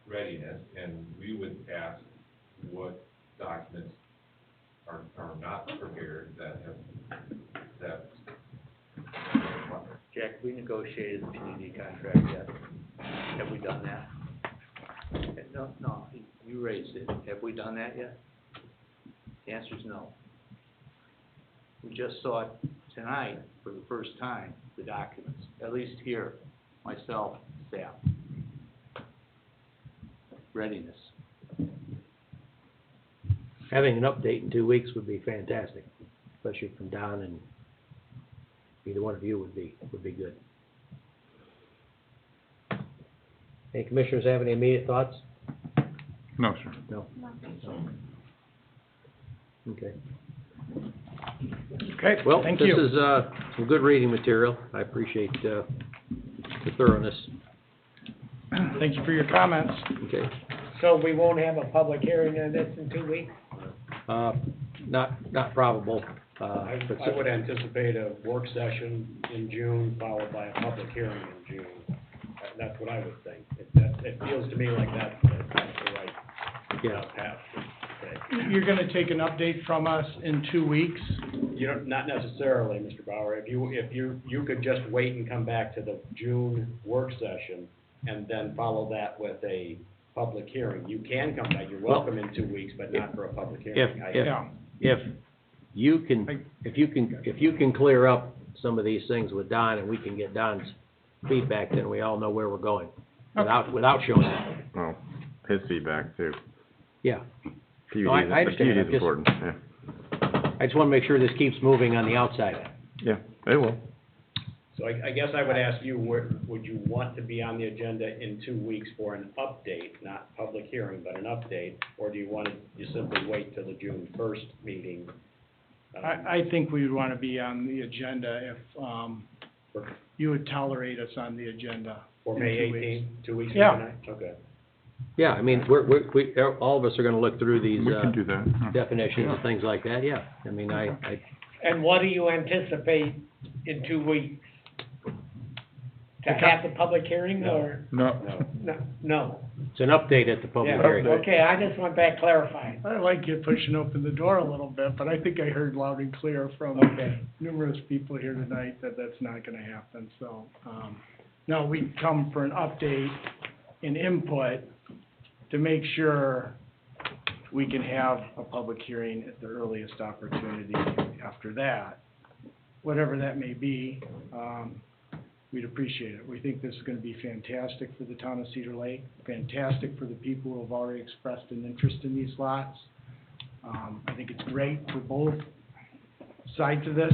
readiness, and we would ask what documents are not prepared that Jack, we negotiated the PDD contract yet? Have we done that? No, you raised it. Have we done that yet? The answer is no. We just saw it tonight for the first time, the documents, at least here, myself, staff. Readiness. having an update in 2 weeks would be fantastic, especially from Don, and either one of you would be good. Any commissioners have any immediate thoughts? No, sir. No? Okay. Okay, Well, thank this you. is, some good reading material. I appreciate, the thoroughness. Thank you for your comments. Okay. So we won't have a public hearing on this in 2 weeks? Not probable, I but would anticipate a work session in June, followed by a public hearing in June. That's what I would think. It feels to me like that's the right yeah. path to take. You're gonna take an update from us in 2 weeks? You don't, not necessarily, Mr. Bauer. If you could just wait and come back to the June work session and then follow that with a public hearing. You can come back, you're welcome in 2 weeks, but not for a public hearing. Yeah. If you can clear up some of these things with Don, and we can get Don's feedback, then we all know where we're going, without showing that. Well, his feedback too. Yeah. PUD No, I is, understand. PUD I'm is just- important, yeah. I just wanna make sure this keeps moving on the outside. Yeah, it will. So I guess I would ask you, would you want to be on the agenda in 2 weeks for an update, not public hearing, but an update? Or do you simply wait till the June 1st meeting? I think we would wanna be on the agenda if, you would tolerate us on the agenda. For in May 2 weeks. 18th, 2 weeks from Yeah. tonight? Okay. Yeah, I mean, we all of us are gonna look through these, We can do that. definitions and things like that, yeah. I mean, I And what do you anticipate in 2 weeks? To have the public hearing, or? No, No. it's an update at the public Yeah, hearing. okay, I just want that clarified. I like you pushing open the door a little bit, but I think I heard loud and clear from Okay. numerous people here tonight that that's not gonna happen, so, no, we come for an update and input to make sure we can have a public hearing at the earliest opportunity after that. Whatever that may be, we'd appreciate it. We think this is gonna be fantastic for the town of Cedar Lake, fantastic for the people who have already expressed an interest in these lots. I think it's great for both sides of this,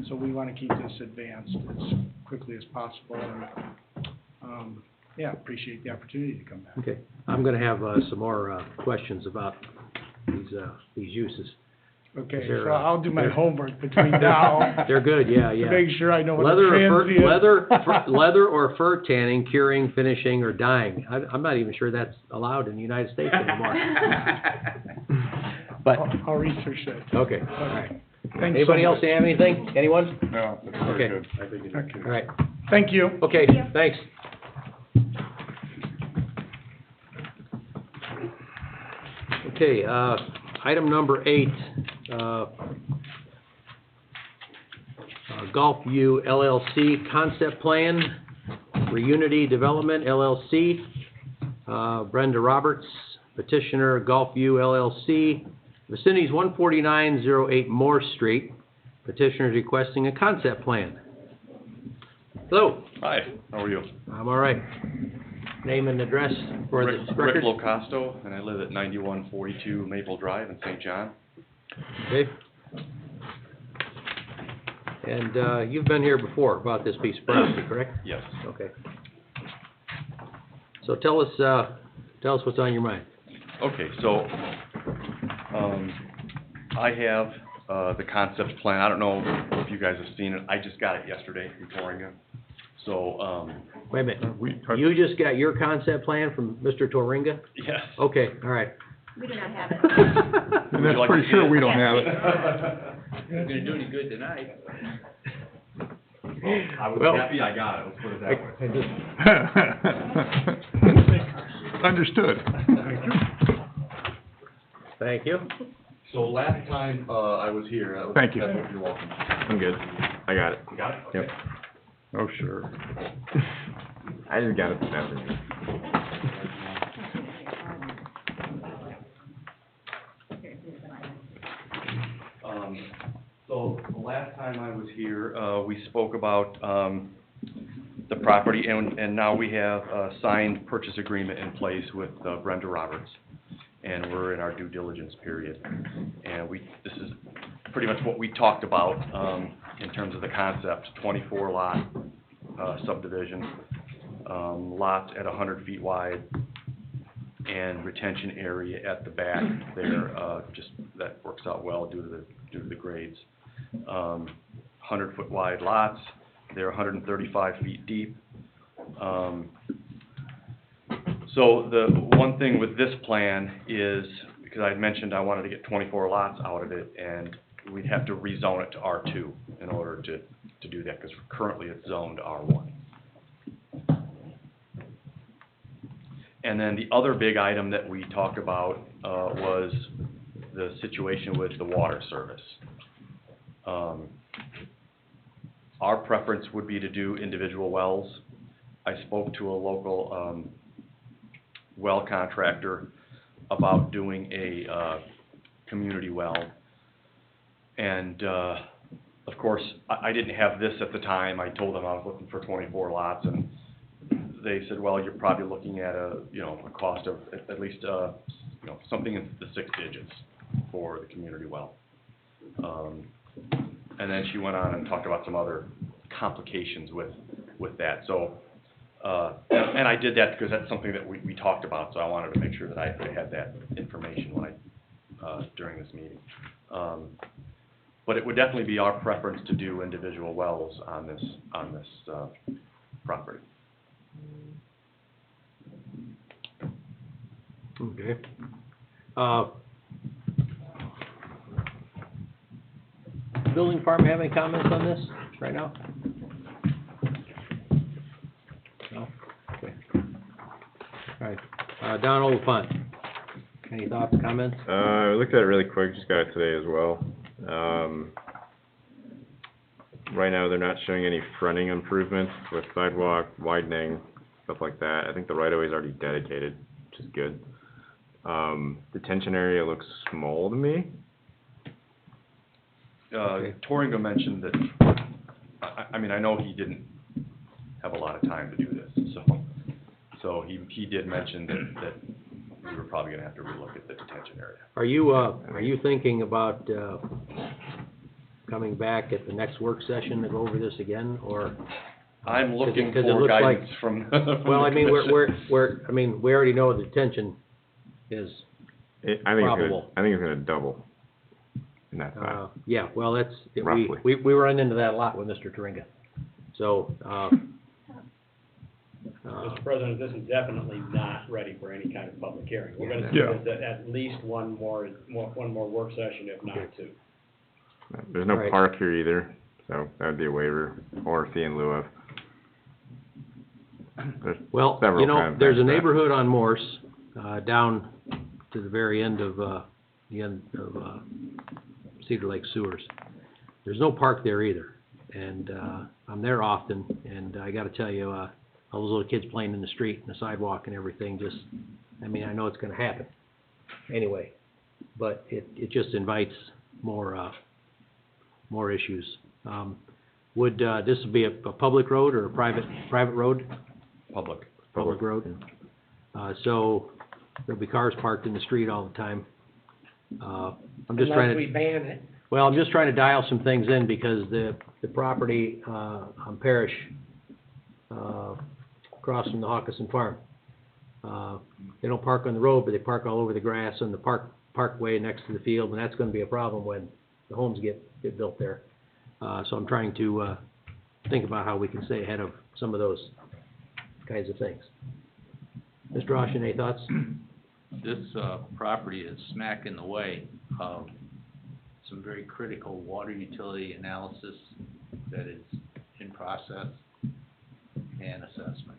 so we wanna keep this advanced as quickly as possible, and, yeah, appreciate the opportunity to come back. Okay, I'm gonna have, some more, questions about these uses. Okay, They're, So I'll do my they're- homework between now. They're good, yeah, To yeah. make sure I know what a Leather or fur, transient. leather or fur tanning, curing, finishing, or dyeing. I'm not even sure that's allowed in the United States anymore. But, I'll research that. okay, all right. Thanks so Anybody else much. have anything? Anyone? No, that's Okay. very good. I think Okay. All right, Thank you. okay, Thank you. thanks. Okay, item number 8, Gulf View LLC Concept Plan for Unity Development LLC. Brenda Roberts, petitioner, Gulf View LLC, vicinities 14908 Moore Street. Petitioner is requesting a concept plan. Hello, Hi, how are you? I'm all right. Name and address for the Rick record. Locasto, and I live at 9142 Maple Drive in St. John. Okay. And, you've been here before about this piece of property, correct? Yes. Okay. So tell us what's on your mind. Okay, so, I have, the concept plan. I don't know if you guys have seen it. I just got it yesterday from Torringa. So, Wait a minute, you just got your concept plan from Mr. Torringa? yes. Okay, all right. We do not have it. Would you like to see it? we don't have it. Not gonna do any good tonight. I was Well- happy I got it, let's put it that way. Understood. Thank you. So last time, I was here. Thank you. You're welcome. I'm good. I got it. You got it? Yep. Okay. Oh, sure. I just got it this afternoon. So the last time I was here, we spoke about, the property, and now we have a signed purchase agreement in place with Brenda Roberts, and we're in our due diligence period. And this is pretty much what we talked about, in terms of the concept, 24 lot, subdivision, lots at 100 feet wide, and retention area at the back there, just, that works out well due to the grades. 100-foot wide lots, they're 135 feet deep. So the one thing with this plan is, because I had mentioned I wanted to get 24 lots out of it, and we'd have to rezone it to R2 in order to do that, because currently it's zoned R1. And then the other big item that we talked about was the situation with the water service. Our preference would be to do individual wells. I spoke to a local well contractor about doing a community well. And of course, I didn't have this at the time. I told them I was looking for 24 lots, and they said, well, you're probably looking at a cost of at least, something in the 6 digits for the community well. And then she went on and talked about some other complications with that. So, and I did that because that's something that we talked about, so I wanted to make sure that I had that information when during this meeting. But it would definitely be our preference to do individual wells on this property. Okay. Building department have any comments on this right now? No? Okay. All right, Don Oliphant, any thoughts, comments? I looked at it really quick, just got it today as well. Right now, they're not showing any fronting improvements with sidewalk, widening, stuff like that. I think the right-of-way is already dedicated, which is good. Detention area looks small to me. Torringa mentioned that, I mean, I know he didn't have a lot of time to do this, so he did mention that we were probably gonna have to relook at the detention area. Are you thinking about, coming back at the next work session to go over this again, or? I'm looking Because it for looks like- guidance from Well, the I mean, commission. I mean, we already know the detention is I think probable. it's gonna double. And that's not, Yeah, well, that's, Roughly. we run into that a lot with Mr. Turinga. So, Mr. President, this is definitely not ready for any kind of public hearing. We're gonna Yeah. do this at least one more work session, if not two. there's no Right. park here either, so that would be a waiver, or fee in lieu of. There's well, several you know, kind of there's a things that- neighborhood on Morse, down to the very end of, Cedar Lake Sewers. There's no park there either, and, I'm there often, and I gotta tell you, all those little kids playing in the street and the sidewalk and everything, just, I mean, I know it's gonna happen anyway, but it just invites more issues. Would, this be a public road or a private road? Public. Public road? So there'll be cars parked in the street all the time. I'm just trying Unless we to, ban it. well, I'm just trying to dial some things in because the property, on Parish, across from the Hawkinson Farm, they don't park on the road, but they park all over the grass and the parkway next to the field, and that's gonna be a problem when the homes get built there. So I'm trying to, think about how we can stay ahead of some of those kinds of things. Mr. Austin, any thoughts? This, property is smack in the way of some very critical water utility analysis that is in process and assessment.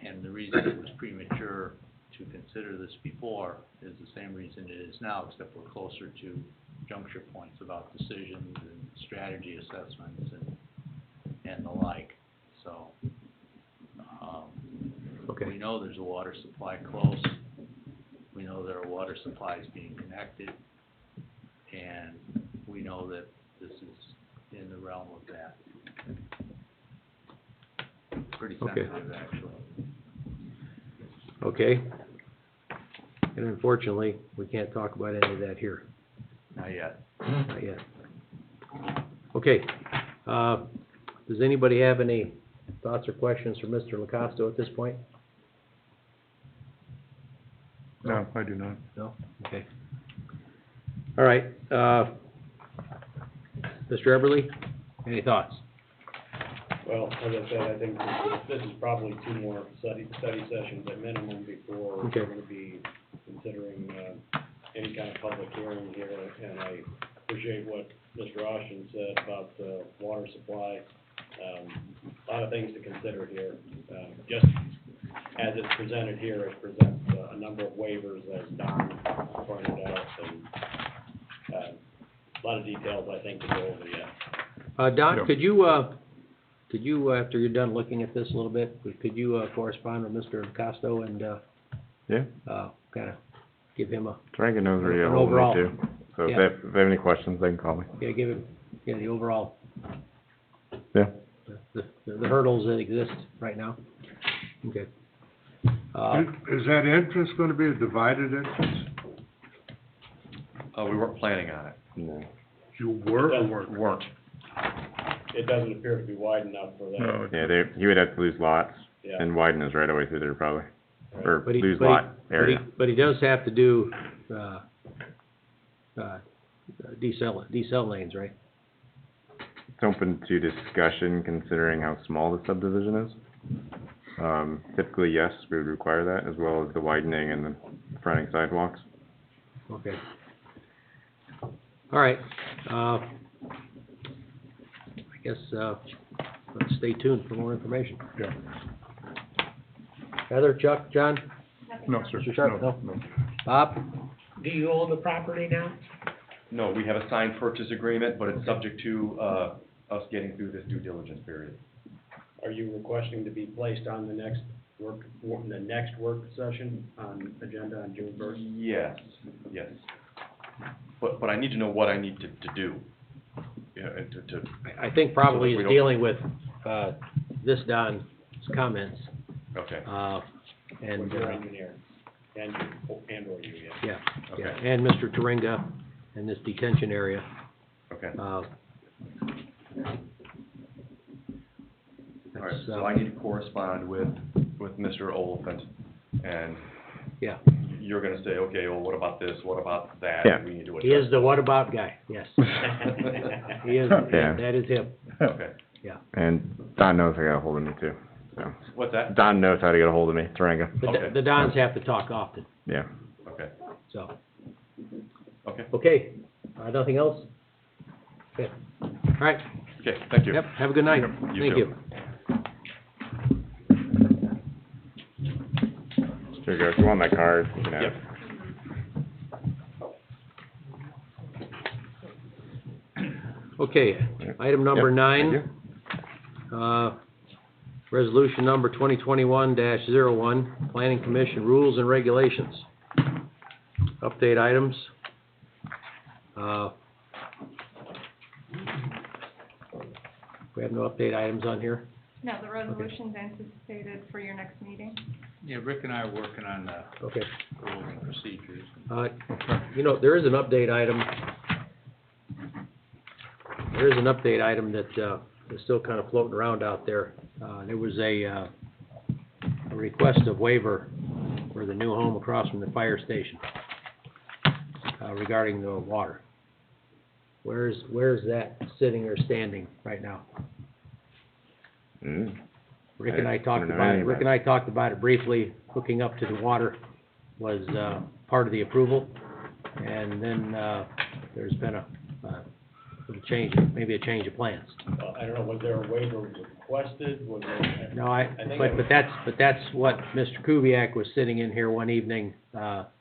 And the reason it was premature to consider this before is the same reason it is now, except we're closer to juncture points about decisions and strategy assessments and the like. So, Okay. we know there's a water supply close. We know there are water supplies being connected. And we know that this is in the realm of that. Pretty Okay. sensitive, actually. Okay. And unfortunately, we can't talk about any of that here. Not yet. Not yet. Okay, does anybody have any thoughts or questions for Mr. Lacosto at this point? No, I do not. No? Okay. All right, Mr. Eberly, any thoughts? Well, as I said, I think this is probably two more study sessions at minimum before Okay. we're gonna be considering, any kind of public hearing here, and I appreciate what Mr. Austin said about the water supply. A lot of things to consider here. Just as it's presented here, it presents a number of waivers, as Don pointed out, and, a lot of details, I think, to go over yet. Don, Yeah. could you, after you're done looking at this a little bit, could you, correspond with Mr. Lacosto and, Yeah, kinda give him a, Turinga knows where to get An hold overall, of me too. So yeah. if they have any questions, they can call me. yeah, give him, the overall, Yeah. the hurdles that exist right now? Okay. Is that entrance gonna be a divided entrance? We weren't planning on it. No. You were or Weren't. It doesn't appear to be wide enough for that. No. Yeah, he would have to lose lots Yeah. and widen his right of way through there probably, or But he- lose but he- lot area. But he does have to do, decel lanes, right? It's open to discussion considering how small the subdivision is. Typically, yes, we would require that, as well as the widening and the fronting sidewalks. Okay. All right, I guess, let's stay tuned for more information. Yeah. Heather, Chuck, John? No, sir. Mr. Sharp, no? No. Bob? Do you own the property now? No, we have a signed purchase agreement, but it's subject to, us getting through this due diligence period. Are you requesting to be placed on the next work session on agenda on June first? Yes, yes. But I need to know what I need to do. Yeah, and to, I think probably So that we he's don't- dealing with, this Don's comments, okay, and, With your engineer, and or you, yeah. yeah, yeah, Okay. and Mr. Turinga in this detention area. okay. All All right, so I need to correspond with Mr. Oliphant, and Yeah, you're gonna say, okay, well, what about this, what about that? Yeah. We need to He is adjust. the what about guy, yes. He is, Yeah. that is him, Okay, yeah. And Don knows how to get a hold of me too, so. what's that? Don knows how to get a hold of me, Taranga, Okay. The Dons have to talk often, yeah. Okay, so. okay, Okay, nothing else? Okay, all right, okay, thank you. yep, have a good night. Yep, you Thank too. you. Here you go, if you want my card, you can have it. Okay, item number Yep, thank 9, resolution number 2021-01, Planning Commission Rules and Regulations. Update items. We have no update items on here. No, the resolution's anticipated for your next meeting. Yeah, Rick and I are working on the Okay. rules and procedures. You know, there is an update item. There is an update item that, is still kind of floating around out there. There was a request of waiver for the new home across from the fire station, regarding the water. Where's that sitting or standing right now? Rick and I talked about it, Rick and I talked about it briefly. Hooking up to the water was, part of the approval. And then, there's been a little change, maybe a change of plans. I don't know, was there a waiver requested, was there? No, think but that's what Mr. Kubiak was sitting in here one evening,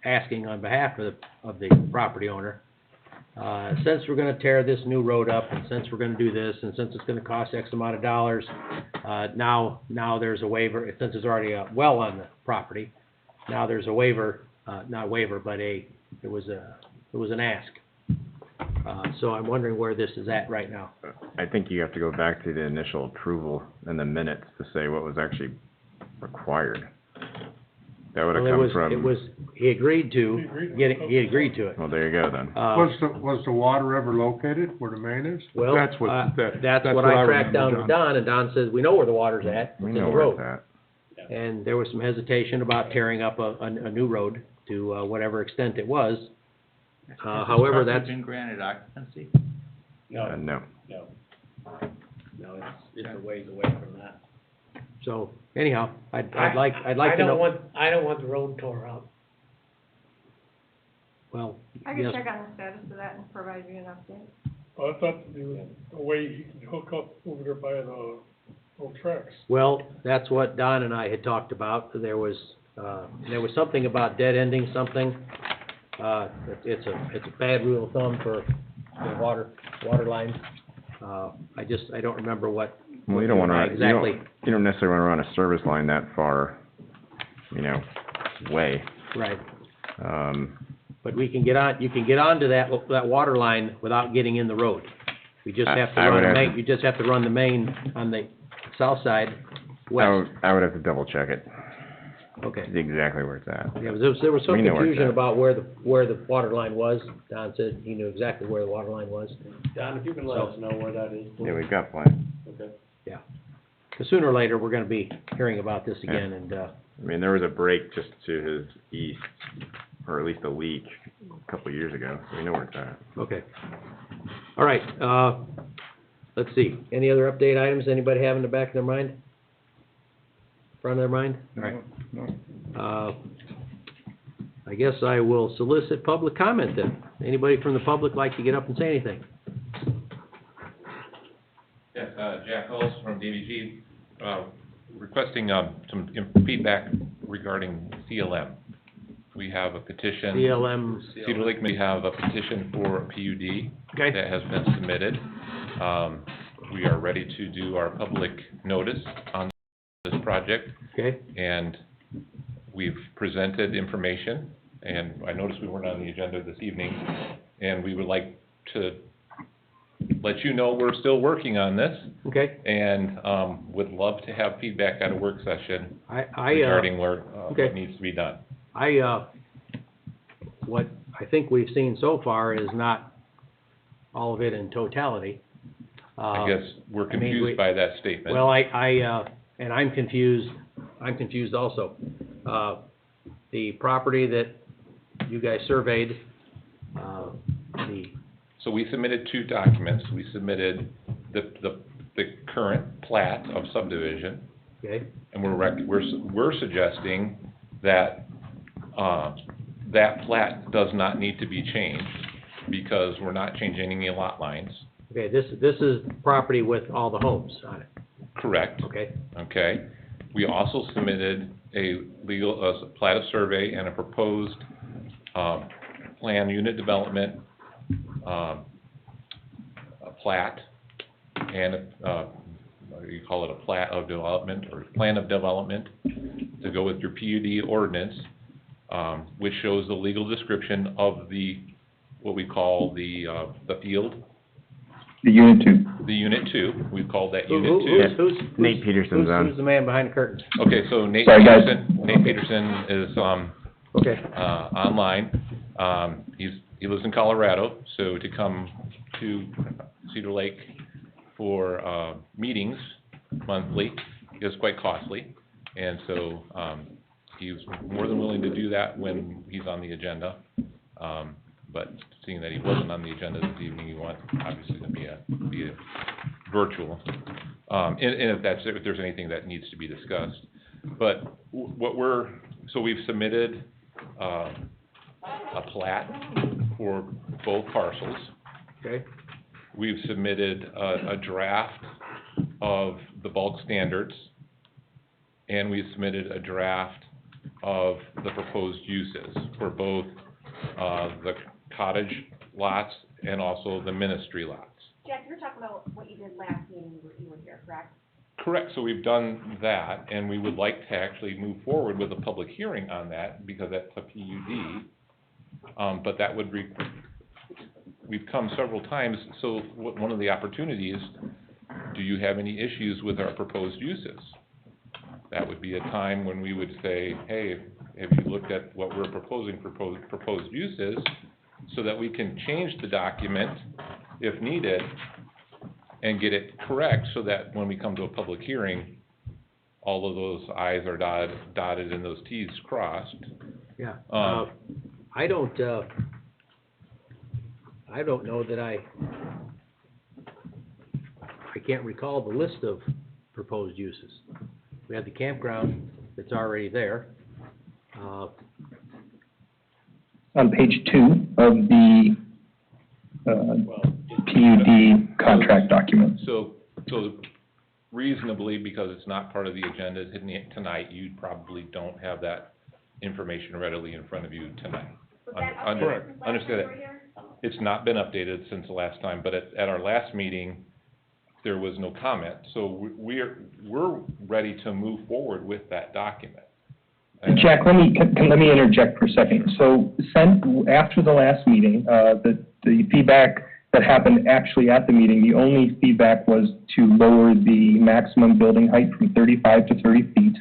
asking on behalf of the property owner. Since we're gonna tear this new road up, and since we're gonna do this, and since it's gonna cost X amount of dollars, now there's a waiver, since there's already a well on the property, now there's a waiver, not a waiver, but it was an ask. So I'm wondering where this is at right now. I think you have to go back to the initial approval in the minutes to say what was actually required. That would have Well, come he agreed to, he agreed to it. well, there you go then. Was the water ever located where the main is? Well, That's what that's what I tracked down with Don, and Don says, we know where the water's at, We it's in know the where road. it's at. And there was some hesitation about tearing up a new road to, whatever extent it was. However, Has this that's, property been granted occupancy? No, No. no, it's a ways away from that. so anyhow, I'd like to know. I don't want the road tore up. Well, I can yes, check on the status of that and provide you an update. I thought there was a way you could hook up over there by the old tracks. well, that's what Don and I had talked about. There was something about dead ending something. It's a bad rule of thumb for water lines. I don't remember what. Well, you don't wanna, Exactly. you don't necessarily wanna run a service line that far, away. Right. But you can get onto that water line without getting in the road. You just have to I would run the have main, you just have to run the main on the south side west. I would have to double check it, Okay. see exactly where it's at. Yeah, there was some We know where it's confusion at. about where the water line was. Don said he knew exactly where the water line was. Don, if you can let us know where that is, please. Yeah, we've got plans. Okay. Yeah. 'Cause sooner or later, we're gonna be hearing about this again, and, I mean, there was a break just to his east, or at least a leak, a couple of years ago, so we know where it's at. okay. All right, let's see, any other update items anybody have in the back of their mind? Front of their mind? All right. I guess I will solicit public comment then. Anybody from the public like to get up and say anything? Yes, Jack Hulse from DVG, requesting, some feedback regarding CLM. We have a petition. CLM, Cedar Lake may have a petition for a PUD okay, that has been submitted. We are ready to do our public notice on this project, okay, and we've presented information, and I noticed we weren't on the agenda this evening, and we would like to let you know we're still working on this, okay. and would love to have feedback at a work session I regarding where, okay. what needs to be done. What I think we've seen so far is not all of it in totality. I guess we're confused by that statement. Well, and I'm confused also. The property that you guys surveyed, So we submitted two documents. We submitted the current plat of subdivision, okay, and we're suggesting that, that plat does not need to be changed because we're not changing any lot lines. okay, this is property with all the homes on it, Correct. okay? Okay. We also submitted a plat of survey and a proposed, plan unit development, a plat, and, what do you call it, a plat of development, or plan of development, to go with your PUD ordinance, which shows the legal description of what we call the field. The Unit 2. The Unit 2, we've called that Who- Unit 2. who's Nate Peterson's on. Who's the man behind the curtain? Okay, so Nate Sorry, guys. Peterson is, Okay, online. He lives in Colorado, so to come to Cedar Lake for, meetings monthly is quite costly. And so, he's more than willing to do that when he's on the agenda. But seeing that he wasn't on the agenda this evening, you want, obviously, to be a virtual. And if there's anything that needs to be discussed. But so we've submitted, a plat for both parcels. okay, We've submitted a draft of the bulk standards, and we've submitted a draft of the proposed uses for both, the cottage lots and also the ministry lots. Jack, you were talking about what you did last meeting, you were here, correct? Correct, so we've done that, and we would like to actually move forward with a public hearing on that, because that's a PUD. But that would we've come several times, so one of the opportunities, do you have any issues with our proposed uses? That would be a time when we would say, hey, have you looked at what we're proposing, proposed uses, so that we can change the document if needed and get it correct, so that when we come to a public hearing, all of those i's are dotted and those t's crossed. yeah. I don't know that I can't recall the list of proposed uses. We have the campground that's already there. On page 2 of the PUD contract document. So reasonably, because it's not part of the agenda tonight, you probably don't have that information readily in front of you tonight. Was that updated since last Understand time that. you were here? It's not been updated since the last time, but at our last meeting, there was no comment. So we're ready to move forward with that document. Jack, let me interject for a second. So after the last meeting, the feedback that happened actually at the meeting, the only feedback was to lower the maximum building height from 35 to 30 feet.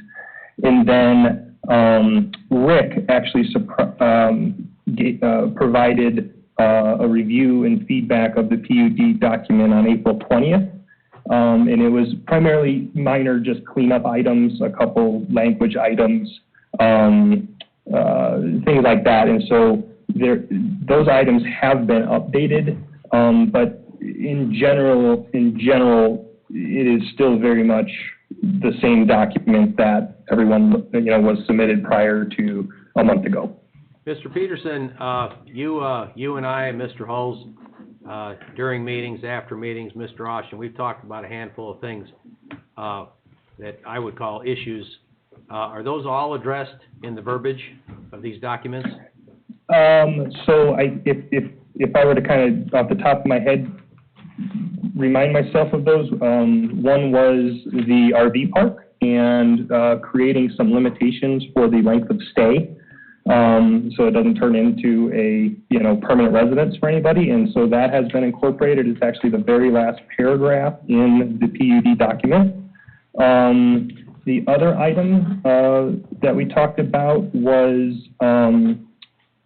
And then Rick actually provided a review and feedback of the PUD document on April 20th. And it was primarily minor, just cleanup items, a couple language items, things like that. And so those items have been updated, but in general, it is still very much the same document that everyone, was submitted prior to a month ago. Mr. Peterson, you and I and Mr. Hulls, during meetings, after meetings, Mr. Austin, we've talked about a handful of things that I would call issues. Are those all addressed in the verbiage of these documents? So if I were to kind of, off the top of my head, remind myself of those, one was the RV park and creating some limitations for the length of stay, so it doesn't turn into a, permanent residence for anybody. And so that has been incorporated. It's actually the very last paragraph in the PUD document. The other item that we talked about was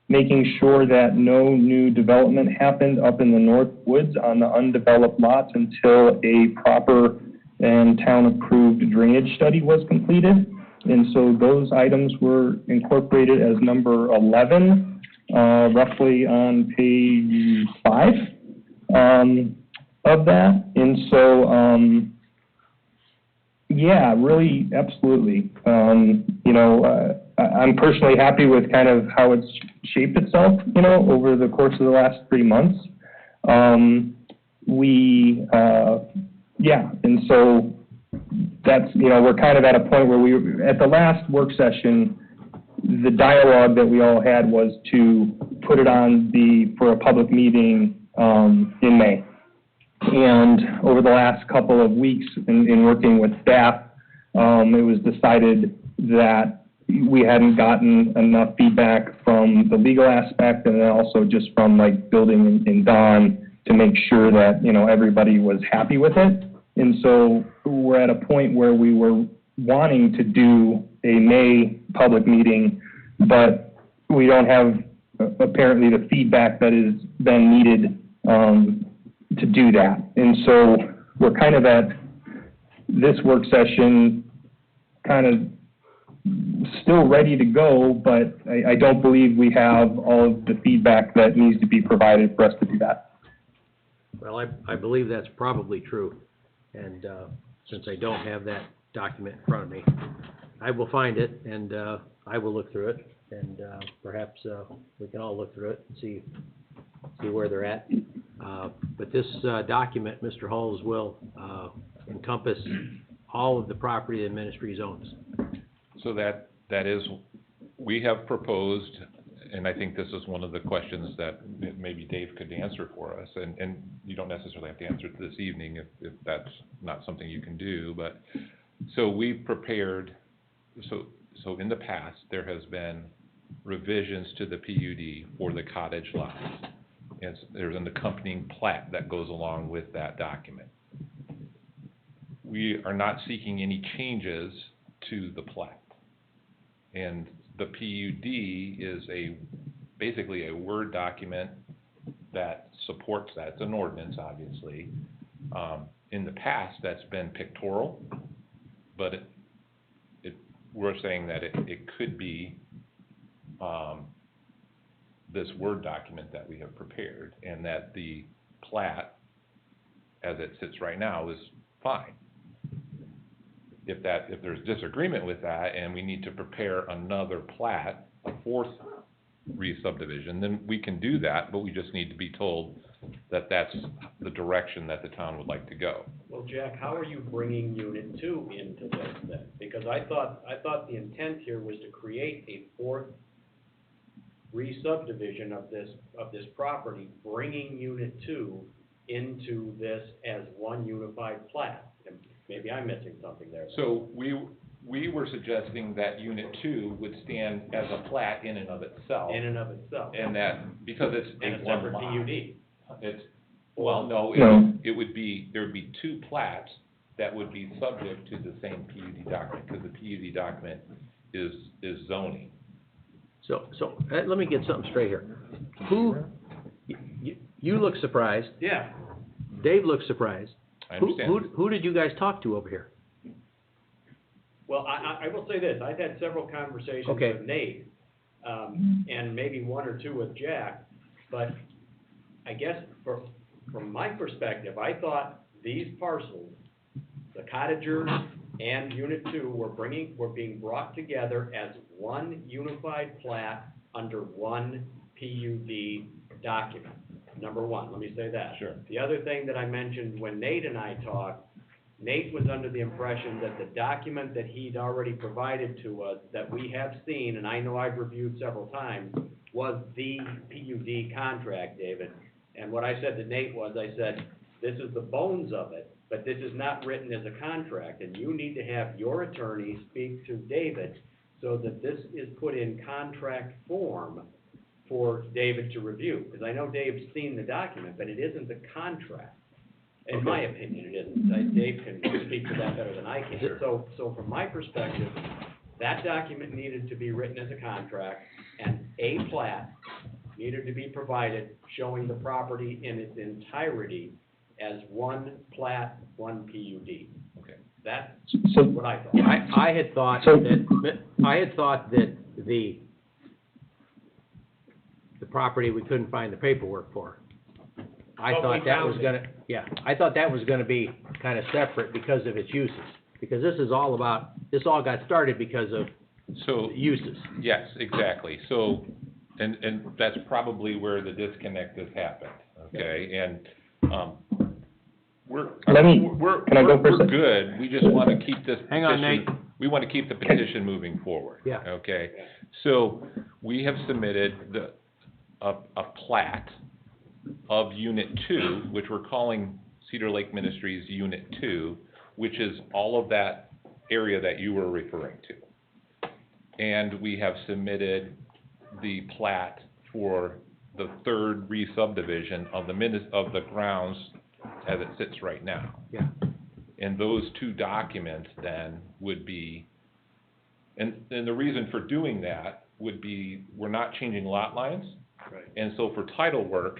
making sure that no new development happened up in the North Woods on the undeveloped lots until a proper and town-approved drainage study was completed. And so those items were incorporated as number 11. roughly on page 5, of that. And so, yeah, really, absolutely. I'm personally happy with kind of how it's shaped itself, over the course of the last 3 months. Yeah, and so that's, we're kind of at a point where at the last work session, the dialogue that we all had was to put it on for a public meeting, in May. And over the last couple of weeks in working with staff, it was decided that we hadn't gotten enough feedback from the legal aspect and then also just from like building and Don to make sure that, everybody was happy with it. And so we're at a point where we were wanting to do a May public meeting, but we don't have apparently the feedback that has been needed to do that. And so we're kind of at this work session kind of still ready to go, but I don't believe we have all of the feedback that needs to be provided for us to do that. Well, I believe that's probably true, and since I don't have that document in front of me, I will find it, and I will look through it, and perhaps we can all look through it and see where they're at. But this document, Mr. Halls, will encompass all of the property that Ministries owns. So that is, we have proposed, and I think this is one of the questions that maybe Dave could answer for us, and you don't necessarily have to answer it this evening if that's not something you can do, but, so we prepared, so in the past, there has been revisions to the PUD for the cottage lots. There's an accompanying plat that goes along with that document. We are not seeking any changes to the plat. And the PUD is basically a Word document that supports that. It's an ordinance, obviously. In the past, that's been pictorial, but we're saying that it could be this Word document that we have prepared, and that the plat, as it sits right now, is fine. If there's disagreement with that and we need to prepare another plat, a fourth re-subdivision, then we can do that, but we just need to be told that that's the direction that the town would like to go. Well, Jack, how are you bringing Unit 2 into this then? Because I thought the intent here was to create a fourth re-subdivision of this property, bringing Unit 2 into this as one unified plat. Maybe I'm missing something there. So we were suggesting that Unit 2 would stand as a plat in and of itself. In and of itself. And that, because it's a one separate lot. PUD. It would be, there would be two plats that would be subject to the same PUD document, because the PUD document is zoning. So let me get something straight here. You look surprised. Yeah. Dave looks surprised. I understand. Who did you guys talk to over here? Well, I will say this, I've had several conversations with Nate, and maybe one or two with Jack, but I guess from my perspective, I thought these parcels, the cottagers and Unit 2 were being brought together as one unified plat under one PUD document. Number one, let me say that. Sure. The other thing that I mentioned when Nate and I talked, Nate was under the impression that the document that he'd already provided to us, that we have seen, and I know I've reviewed several times, was the PUD contract, David. And what I said to Nate was, I said, this is the bones of it, but this is not written as a contract, and you need to have your attorney speak to David so that this is put in contract form for David to review, because I know Dave's seen the document, but it isn't the contract. In my opinion, it isn't. Dave can speak to that better than I can. So from my perspective, that document needed to be written as a contract, and a plat needed to be provided showing the property in its entirety as one plat, one PUD. Okay. That's what I thought. I had thought that the property we couldn't find the paperwork for. I But we thought that was found it. gonna, yeah, I thought that was gonna be kind of separate because of its uses. Because this is all about, this all got started because of So, uses. yes, exactly. So, and that's probably where the disconnect has happened, okay? And, we're, Let me- we're, can I go for a we're sec? good. We just want to keep this Hang on, petition- Nate. We want to keep the petition moving forward. Yeah. Okay? So, we have submitted a plat of Unit 2, which we're calling Cedar Lake Ministries Unit 2, which is all of that area that you were referring to. And we have submitted the plat for the third re-subdivision of the grounds as it sits right now. Yeah. And those two documents then would be, and the reason for doing that would be, we're not changing lot lines. Right. And so for title work,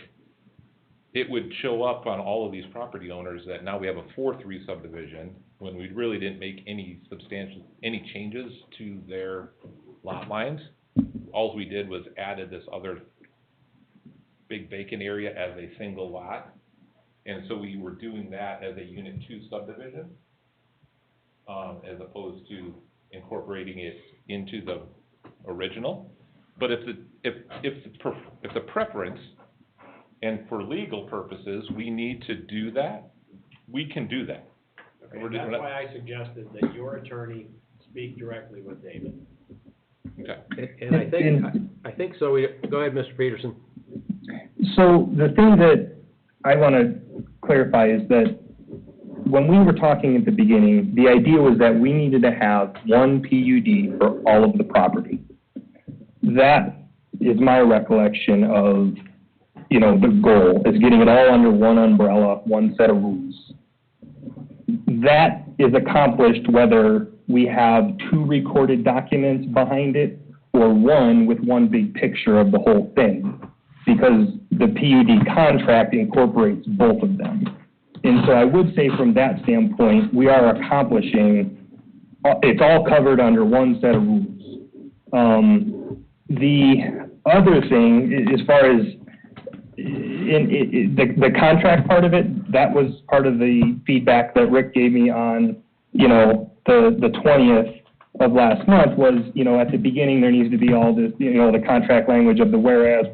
it would show up on all of these property owners that now we have a fourth re-subdivision, when we really didn't make any changes to their lot lines. All we did was added this other big vacant area as a single lot. And so we were doing that as a Unit 2 subdivision, as opposed to incorporating it into the original. But if the preference, and for legal purposes, we need to do that, we can do that. Okay, We're just- that's why I suggested that your attorney speak directly with David. Okay. And I think so. Go ahead, Mr. Peterson. So the thing that I want to clarify is that when we were talking at the beginning, the idea was that we needed to have one PUD for all of the property. That is my recollection of, the goal, is getting it all under one umbrella, one set of rules. That is accomplished whether we have two recorded documents behind it or one with one big picture of the whole thing, because the PUD contract incorporates both of them. And so I would say from that standpoint, we are accomplishing, it's all covered under one set of rules. The other thing, as far as the contract part of it, that was part of the feedback that Rick gave me on, the 20th of last month was, at the beginning, there needs to be all this, the contract language of the whereas,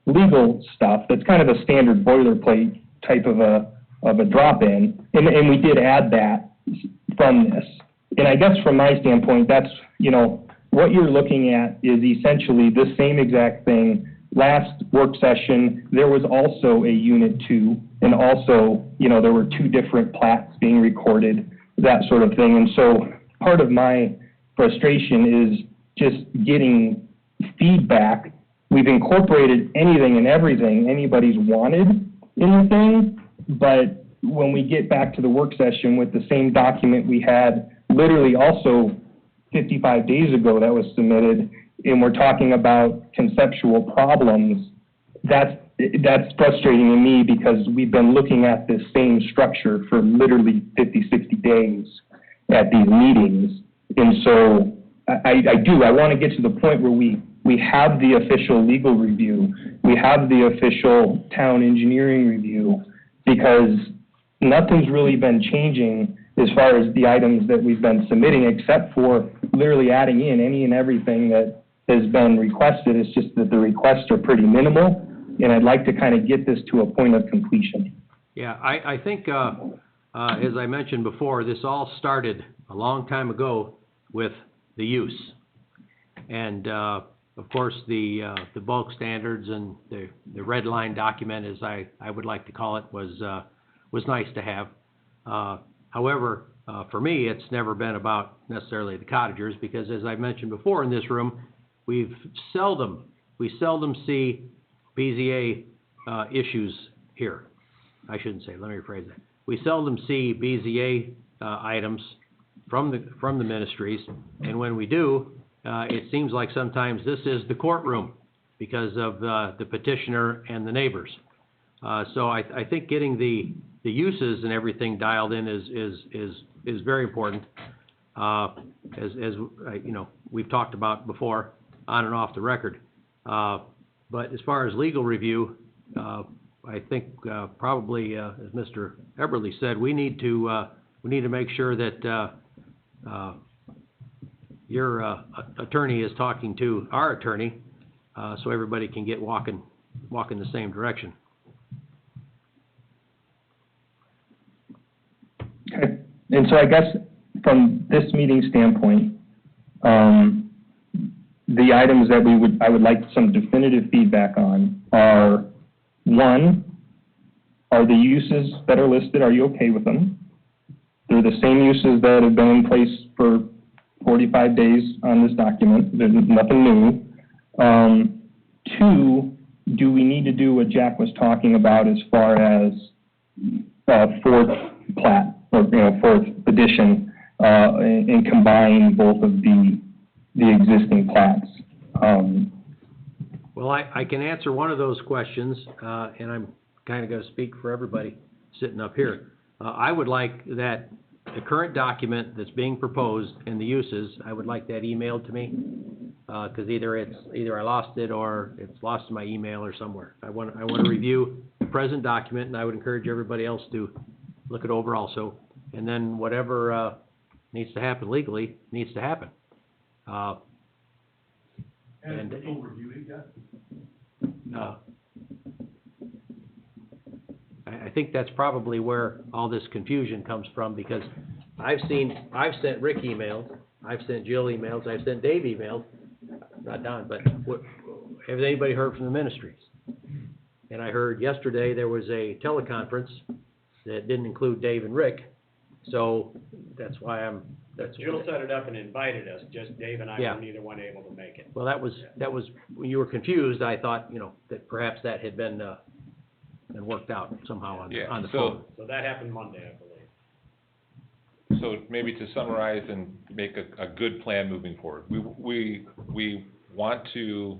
legal stuff. That's kind of a standard boilerplate type of a drop-in. And we did add that from this. And I guess from my standpoint, that's, what you're looking at is essentially the same exact thing. Last work session, there was also a Unit 2, and also, there were two different plats being recorded, that sort of thing. And so part of my frustration is just getting feedback. We've incorporated anything and everything anybody's wanted in the thing, but when we get back to the work session with the same document we had literally also 55 days ago that was submitted, and we're talking about conceptual problems, that's frustrating to me, because we've been looking at this same structure for literally 50, 60 days at these meetings. And so I want to get to the point where we have the official legal review, we have the official town engineering review, because nothing's really been changing as far as the items that we've been submitting, except for literally adding in any and everything that has been requested. It's just that the requests are pretty minimal, and I'd like to kind of get this to a point of completion. Yeah, I think, as I mentioned before, this all started a long time ago with the use. And, of course, the bulk standards and the red line document, as I would like to call it, was nice to have. However, for me, it's never been about necessarily the cottagers, because as I mentioned before in this room, we seldom see BZA issues here. I shouldn't say, let me rephrase that. We seldom see BZA items from the ministries, and when we do, it seems like sometimes this is the courtroom because of the petitioner and the neighbors. So I think getting the uses and everything dialed in is very important. As we've talked about before, on and off the record. But as far as legal review, I think, probably, as Mr. Eberly said, we need to make sure that, your, attorney is talking to our attorney, so everybody can get walking the same direction. Okay, and so I guess from this meeting standpoint, the items that I would like some definitive feedback on are, one, are the uses that are listed, are you okay with them? They're the same uses that have been in place for 45 days on this document, there's nothing new. Two, do we need to do what Jack was talking about as far as, fourth plat, or, fourth edition, and combine both of the existing plats? Well, I can answer one of those questions, and I'm kind of going to speak for everybody sitting up here. I would like that the current document that's being proposed and the uses, I would like that emailed to me, because either I lost it or it's lost in my email or somewhere. I want to review the present document, and I would encourage everybody else to look it over also. And then whatever needs to happen legally needs to happen. And overview yet? I think that's probably where all this confusion comes from, because I've sent Rick emails, I've sent Jill emails, I've sent Dave emails, not Don, but has anybody heard from the ministries? And I heard yesterday there was a teleconference that didn't include Dave and Rick, so that's why Jill set it up and invited us, just Dave and I Yeah. were neither one able to make it. Well, that was, when you were confused, I thought, that perhaps that had been worked out somehow on the phone. So that happened Monday, I believe. So maybe to summarize and make a good plan moving forward, we want to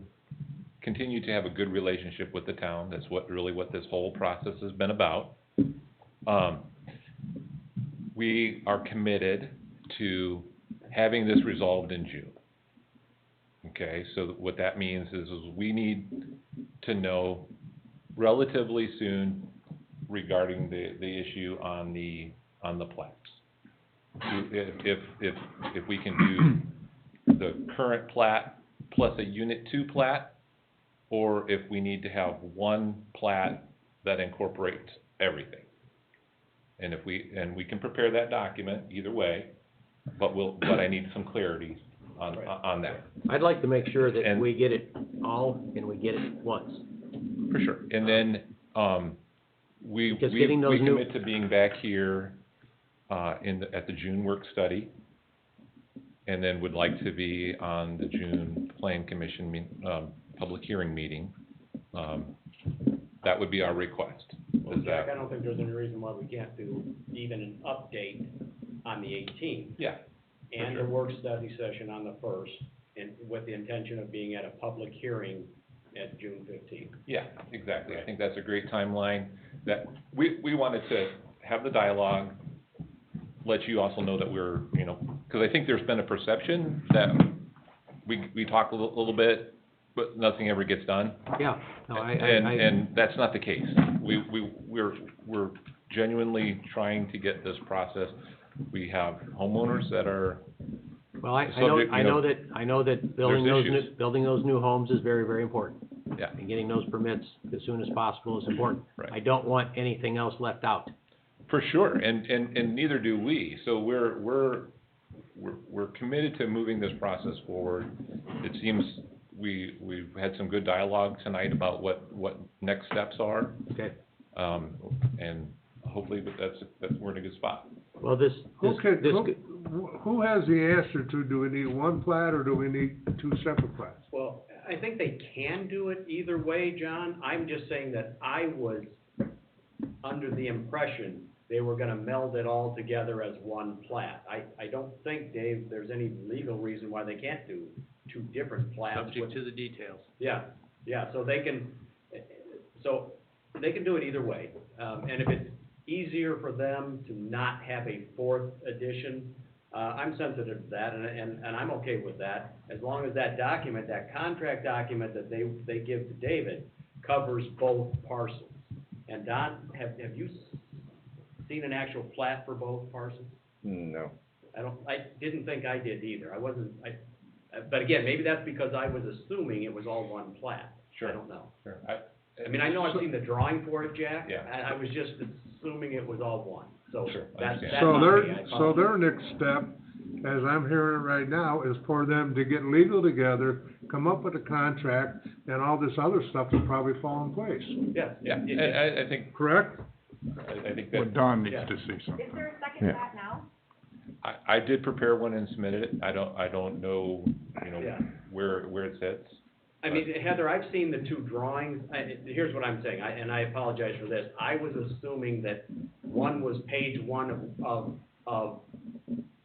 continue to have a good relationship with the town. That's what this whole process has been about. We are committed to having this resolved in June. Okay, so what that means is we need to know relatively soon regarding the issue on the plats. If we can do the current plat plus a Unit 2 plat, or if we need to have one plat that incorporates everything. And we can prepare that document either way, but I need some clarity on that. I'd like to make sure that we get it all and we get it once. For sure. And then, we commit to being back here, at the June work study, and then would like to be on the June Plan Commission, public hearing meeting. That would be our request. Well, Jack, I don't think there's any reason why we can't do even an update on the 18th. Yeah. And a work study session on the 1st, and with the intention of being at a public hearing at June 15th. Yeah, exactly. I think that's a great timeline, that we wanted to have the dialogue, let you also know that we're, because I think there's been a perception that we talk a little bit, but nothing ever gets done. Yeah. No, And that's not the case. We're genuinely trying to get this process. We have homeowners that are Well, I subject, know that building there's those new homes is very, very important. Yeah. And getting those permits as soon as possible is important. Right. I don't want anything else left out. For sure, and neither do we. So we're committed to moving this process forward. It seems we've had some good dialogue tonight about what next steps are. Okay. And hopefully we're in a good spot. Well, Who has the answer to, do we need one plat or do we need two separate plats? Well, I think they can do it either way, John. I'm just saying that I was under the impression they were gonna meld it all together as one plat. I don't think, Dave, there's any legal reason why they can't do two different plats. Subject to the details. Yeah, so they can do it either way. And if it's easier for them to not have a fourth edition, I'm sensitive to that, and I'm okay with that, as long as that document, that contract document that they give to David covers both parcels. And Don, have you seen an actual plat for both parcels? No. I didn't think I did either. But again, maybe that's because I was assuming it was all one plat. Sure. I don't know. Sure. I mean, I know I've seen the drawing for it, Jack. Yeah. I was just assuming it was all one. So Sure, that's understand. on So me. I so apologize. their next step, as I'm hearing it right now, is for them to get legal together, come up with a contract, and all this other stuff will probably fall in place. Yeah. Yeah, I think, Correct? I think that, Don needs to see something. Is there a second Yeah. plat now? I did prepare one and submitted it. I don't know, Yeah. where it sits. I mean, Heather, I've seen the two drawings. Here's what I'm saying, and I apologize for this. I was assuming that one was page one of,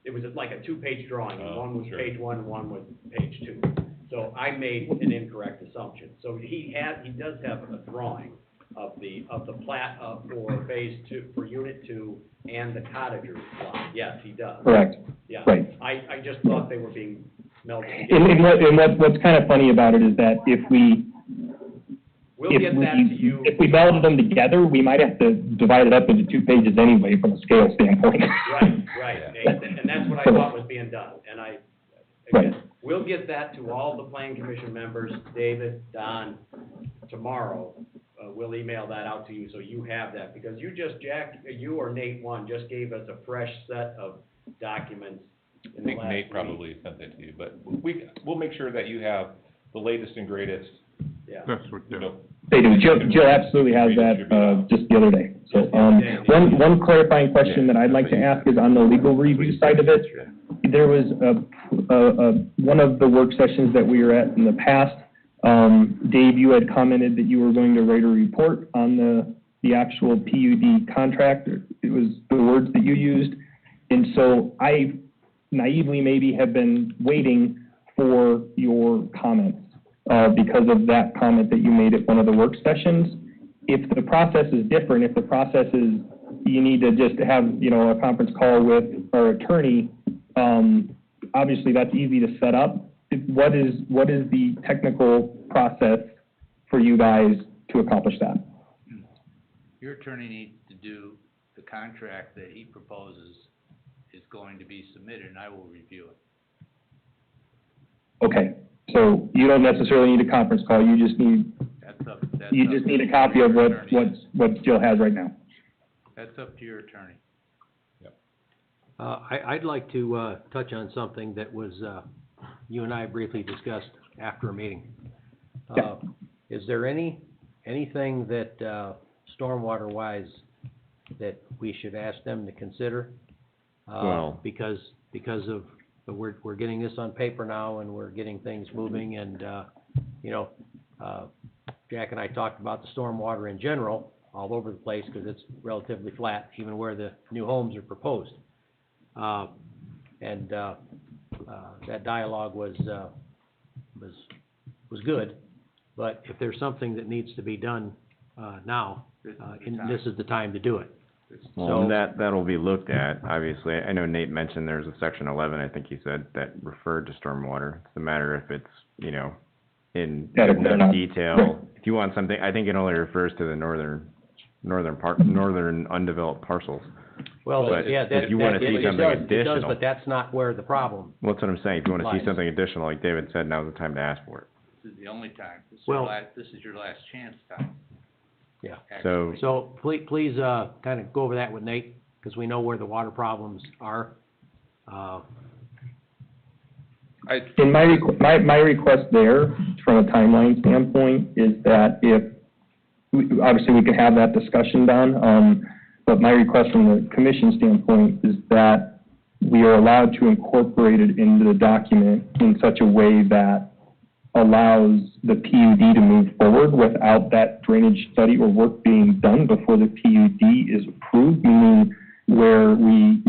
it was like a two-page drawing, and one was Sure. page one and one was page two. So I made an incorrect assumption. So he does have a drawing of the plat for phase two, for unit two, and the cottagers lot. Yes, he does. Correct. Yeah. Right. I just thought they were being melded And together. what's kind of funny about it is that We'll get that to you. if we melded them together, we might have to divide it up into 2 pages anyway from a scale standpoint. Right, and that's what I thought was being done, and again, we'll get that to all the planning commission members, David, Don, tomorrow. We'll email that out to you, so you have that, because you or Nate just gave us a fresh set of documents I in the think last Nate week. probably sent that to you, but we'll make sure that you have the latest and greatest, Yeah. They do. Jill absolutely has that, just the other day. So, one clarifying question that I'd like to ask is on the legal review side of it. There was one of the work sessions that we were at in the past, Dave, you had commented that you were going to write a report on the actual PUD contract. It was the words that you used. And so I naively maybe have been waiting for your comments, because of that comment that you made at one of the work sessions. If the process is different, if the process is, you need to just have, a conference call with our attorney, obviously that's easy to set up. What is the technical process for you guys to accomplish that? Your attorney needs to do the contract that he proposes is going to be submitted, and I will review it. Okay, so you don't necessarily need a conference call, you just need, need a copy of what Jill has right now. That's up to your attorney. I'd like to, touch on something that was, you and I briefly discussed after a meeting. Is there anything that, stormwater-wise, that we should ask them to consider? Well- Because of, we're getting this on paper now, and we're getting things moving, and, Jack and I talked about the stormwater in general, all over the place, because it's relatively flat, even where the new homes are proposed. That dialogue was good, but if there's something that needs to be done, now, this is the time to do it. Well, So- that'll be looked at, obviously. I know Nate mentioned there's a section 11, I think he said, that referred to stormwater. It's a matter if it's, in Adequate or enough not. detail. Right. If you want something, I think it only refers to the northern undeveloped parcels. Well, But yeah, if you wanna see something It does, additional- but that's not where the problem. Well, that's what I'm saying. If you want to see Lies. something additional, like David said, now's the time to ask for it. This is the only time. This is Well- this is your last chance time. Yeah. So, So please, kind of go over that with Nate, because we know where the water problems are. And my request there, from a timeline standpoint, is that obviously we can have that discussion, Don, but my request from the commission standpoint is that we are allowed to incorporate it into the document in such a way that allows the PUD to move forward without that drainage study or work being done before the PUD is approved, meaning where we,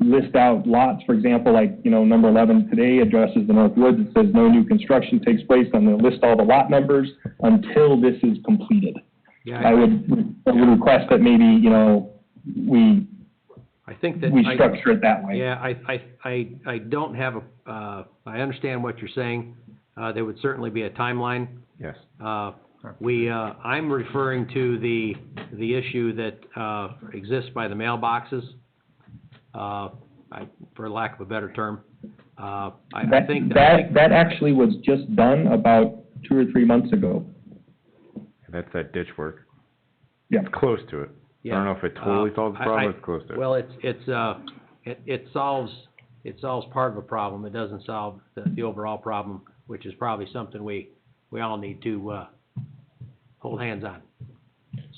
list out lots, for example, like, number 11 today addresses the North Woods. It says no new construction takes place. I'm going to list all the lot numbers until this is completed. Yeah, I would request that maybe, we I think that. we structure it that way. Yeah, I don't have a, I understand what you're saying. There would certainly be a timeline. Yes. I'm referring to the issue that, exists by the mailboxes, for lack of a better term. I think. That actually was just done about 2 or 3 months ago. That's that ditch work. Yeah. It's close to it. I don't know if it totally solves the problem, it's close to it. Well, it solves part of a problem. It doesn't solve the overall problem, which is probably something we all need to, hold hands on.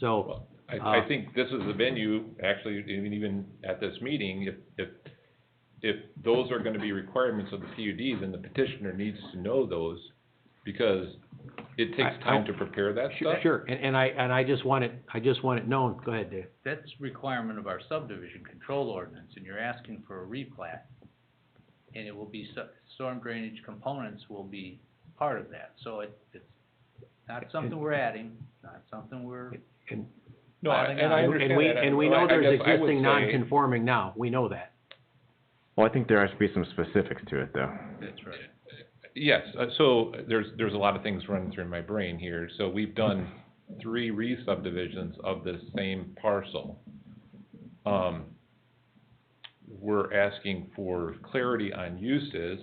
So. I think this is the venue, actually, even at this meeting, if those are gonna be requirements of the PUD, then the petitioner needs to know those, because it takes time to prepare that stuff. Sure, and I just want it known. Go ahead, Dave. That's requirement of our subdivision control ordinance, and you're asking for a replat. And it will be, storm drainage components will be part of that, so it's not something we're adding, not something we're. No, I understand that. And we know there's I would existing say- non-conforming now, we know that. Well, I think there has to be some specifics to it, though. That's right. Yes, so there's a lot of things running through my brain here. So we've done 3 re-subdivisions of this same parcel. We're asking for clarity on uses.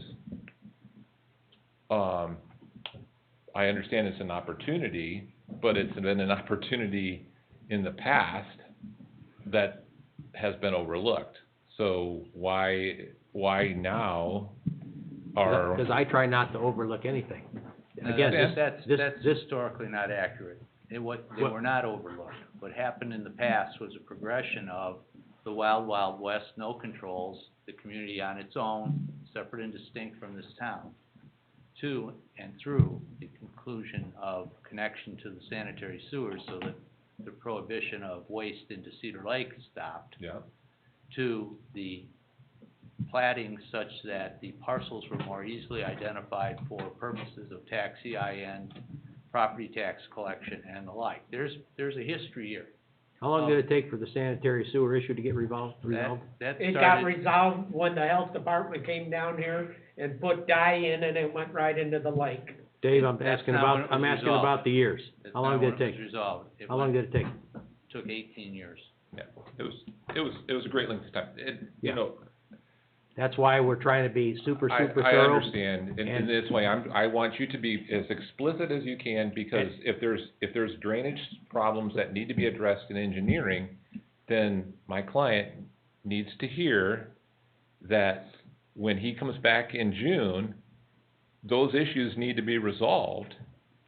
I understand it's an opportunity, but it's been an opportunity in the past that has been overlooked. So why now are? Because I try not to overlook anything. Again, That's historically not accurate. They were not overlooked. What happened in the past was a progression of the Wild Wild West, no controls, the community on its own, separate and distinct from this town, to and through the conclusion of connection to the sanitary sewers so that the prohibition of waste into Cedar Lake stopped. Yeah. To the platting such that the parcels were more easily identified for purposes of tax EIN, property tax collection, and the like. There's a history here. How long did it take for the sanitary sewer issue to get resolved? It got resolved when the health department came down here and put dye in and it went right into the lake. Dave, I'm asking about the years. How long did it take? Resolved. How long did it take? Took 18 years. Yeah, it was a great length of time. You know. That's why we're trying to be super I thorough. understand, and this way, I want you to be as explicit as you can, because if there's drainage problems that need to be addressed in engineering, then my client needs to hear that when he comes back in June, those issues need to be resolved.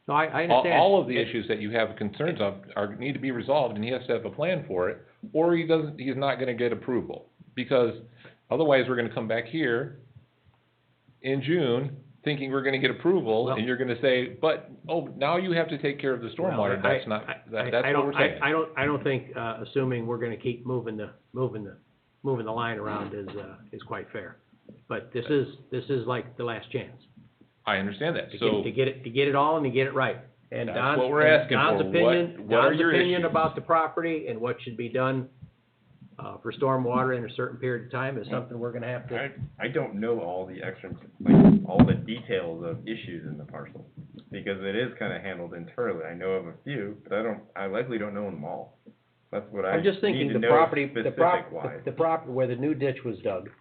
No, I understand. All of the issues that you have concerns of need to be resolved, and he has to have a plan for it, or he's not gonna get approval, because otherwise, we're gonna come back here in June, thinking we're gonna get approval, and you're gonna say, but, now you have to take care of the stormwater. That's what we're saying. I don't think, assuming we're gonna keep moving the line around is quite fair. But this is like the last chance. I understand that, To get it all and to get it right. And that's what we're asking for. Don's opinion about the property and what should be done for stormwater in a certain period of time is something we're gonna have to. I don't know all the all the details of issues in the parcel, because it is kinda handled internally. I know of a few, but I likely don't know them all. That's what I'm just thinking the property where the new ditch was dug,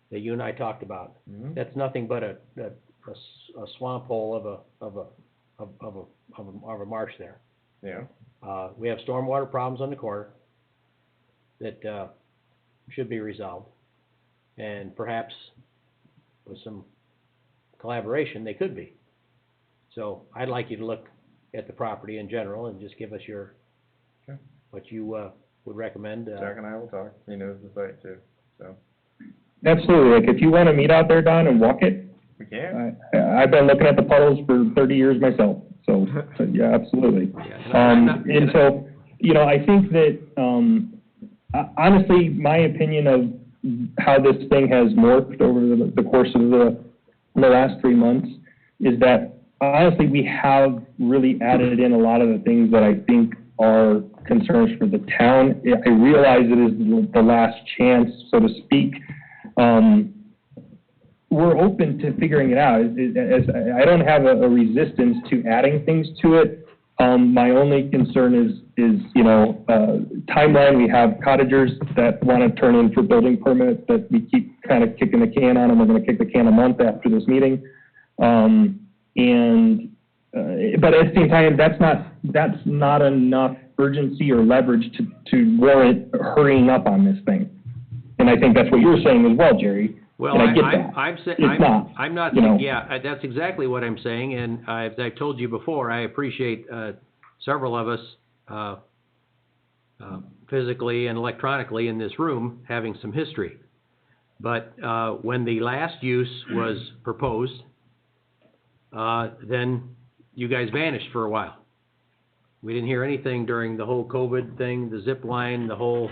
that you and I talked about, that's nothing but a swamp hole of a marsh there. Yeah. We have stormwater problems on the corner that, should be resolved. And perhaps with some collaboration, they could be. So I'd like you to look at the property in general and just give us what you, would recommend. Jack and I will talk. He knows the site too, so. Absolutely, like if you wanna meet out there, Don, and walk it, We can. I've been looking at the puddles for 30 years myself, so, yeah, absolutely. And so, I think that, honestly, my opinion of how this thing has morphed over the course of the last 3 months is that, honestly, we have really added in a lot of the things that I think are concerns for the town. I realize it is the last chance, so to speak. We're open to figuring it out. I don't have a resistance to adding things to it. My only concern is timeline. We have cottagers that want to turn in for building permits that we keep kind of kicking the can on, and we're going to kick the can a month after this meeting. But at the same time, that's not enough urgency or leverage to warrant hurrying up on this thing. And I think that's what you're saying as well, Jerry. Well, and I get that. I'm not, yeah, that's exactly what I'm saying, and as I've told you before, I appreciate, several of us, physically and electronically in this room having some history. But, when the last use was proposed, then you guys vanished for a while. We didn't hear anything during the whole COVID thing, the zip line, the whole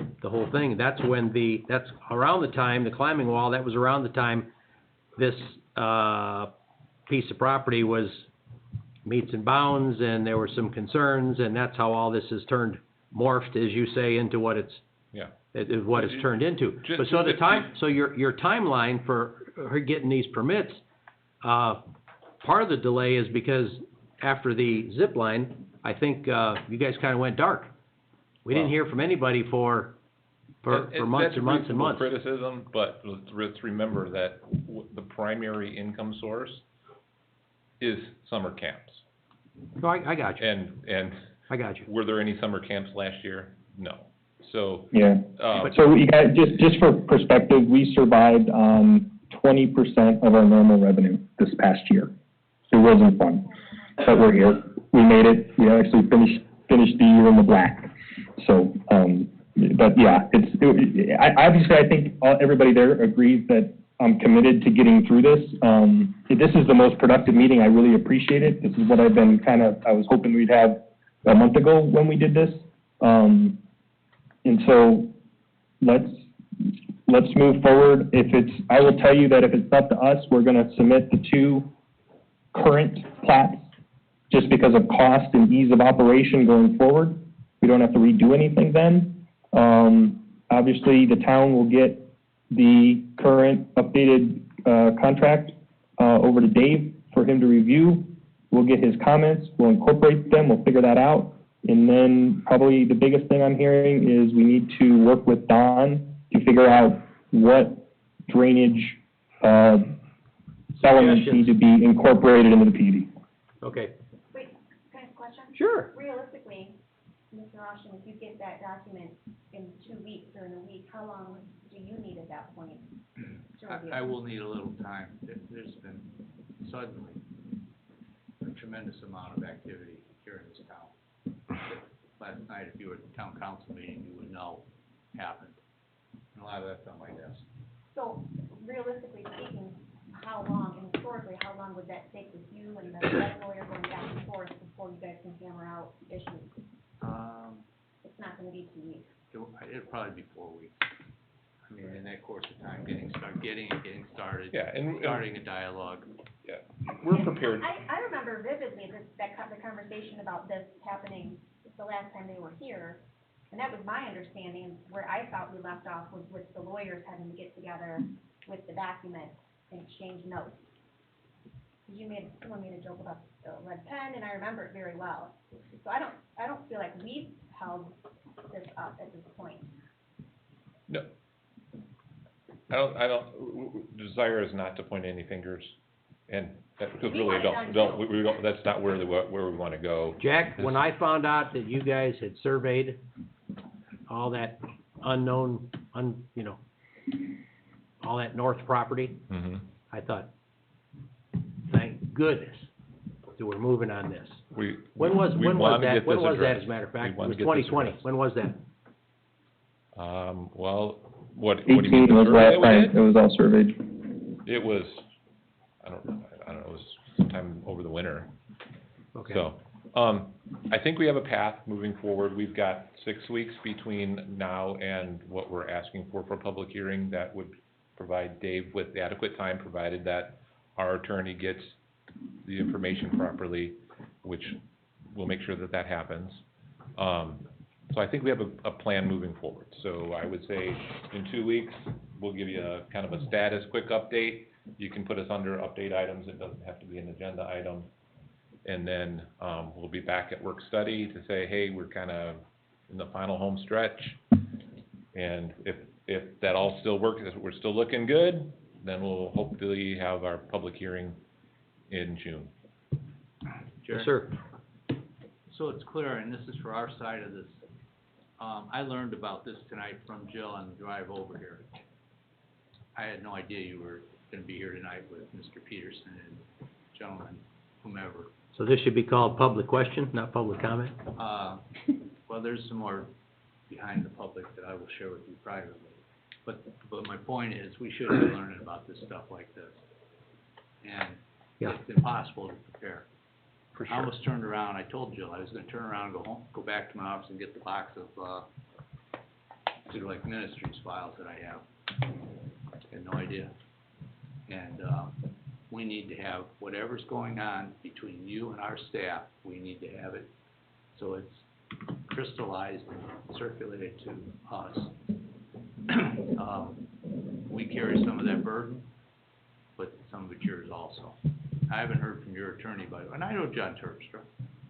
thing. That's around the time, the climbing wall, that was around the time this, piece of property was meets and bounds, and there were some concerns, and that's how all this has morphed, as you say, into what it's turned into. So your timeline for her getting these permits, part of the delay is because after the zip line, I think, you guys kind of went dark. We didn't hear from anybody for months and months and months. That's a reasonable criticism, but let's remember that the primary income source is summer camps. Oh, I got you. And I got you. Were there any summer camps last year? No. So. Yeah. So you guys, just for perspective, we survived on 20% of our normal revenue this past year. It wasn't fun, but we're here. We made it. We actually finished the year in the black. So, but yeah, obviously I think everybody there agrees that I'm committed to getting through this. This is the most productive meeting. I really appreciate it. This is what I've been I was hoping we'd have a month ago when we did this. And so let's move forward. I will tell you that if it's up to us, we're going to submit the 2 current plats just because of cost and ease of operation going forward. We don't have to redo anything then. Obviously, the town will get the current updated contract over to Dave for him to review. We'll get his comments. We'll incorporate them. We'll figure that out. And then probably the biggest thing I'm hearing is we need to work with Don to figure out what drainage elements need to be incorporated into the PUD. Okay. Wait, can I ask a question? Sure. Realistically, Mr. Austin, if you get that document in 2 weeks or in a week, how long do you need at that point to review? I will need a little time. There's been suddenly a tremendous amount of activity here in this town. Last night, if you were at the town council meeting, you would know happened. And a lot of that's on my desk. So realistically speaking, how long, and historically, how long would that take with you and the lawyer going back and forth before you guys can hammer out issues? It's not gonna be 2 weeks. It'll probably be 4 weeks. I mean, in that course of time, getting started, starting a dialogue. Yeah, we're prepared. I remember vividly the conversation about this happening the last time they were here, and that was my understanding. Where I thought we left off was with the lawyers having to get together with the documents and exchange notes. Someone made a joke about the lead pen, and I remember it very well. So I don't feel like we've held this up at this point. No. I don't, desire is not to point any fingers, and that, because really we don't, that's not where we want to go. Jack, when I found out that you guys had surveyed all that unknown, all that north property, I thought, thank goodness that we're moving on this. When was that, as a matter of fact? It was 2020. When was that? Well, what do you mean? 18 was last time it was all surveyed. It was, I don't know, it was sometime over the winter. Okay. So, I think we have a path moving forward. We've got 6 weeks between now and what we're asking for public hearing. That would provide Dave with adequate time, provided that our attorney gets the information properly, which we'll make sure that happens. so I think we have a plan moving forward. So I would say in 2 weeks, we'll give you a kind of a status, quick update. You can put us under update items, it doesn't have to be an agenda item. And then, we'll be back at work study to say, hey, we're kind of in the final home stretch. And if that all still works, if we're still looking good, then we'll hopefully have our public hearing in June. Yes, sir. So it's clear, and this is for our side of this, I learned about this tonight from Jill on the drive over here. I had no idea you were gonna be here tonight with Mr. Peterson and gentlemen, whomever. So this should be called public question, not public comment? Well, there's some more behind the public that I will share with you privately. But my point is, we should be learning about this stuff like this. And Yeah. it's impossible to prepare. For I sure. almost turned around, I told Jill I was gonna turn around and go home, go back to my office and get the box of, Cedar Lake Ministries files that I have. Had no idea. And, we need to have whatever's going on between you and our staff, we need to have it so it's crystallized and circulated to us. We carry some of that burden, but some of it's yours also. I haven't heard from your attorney, but, and I know John Terpstra.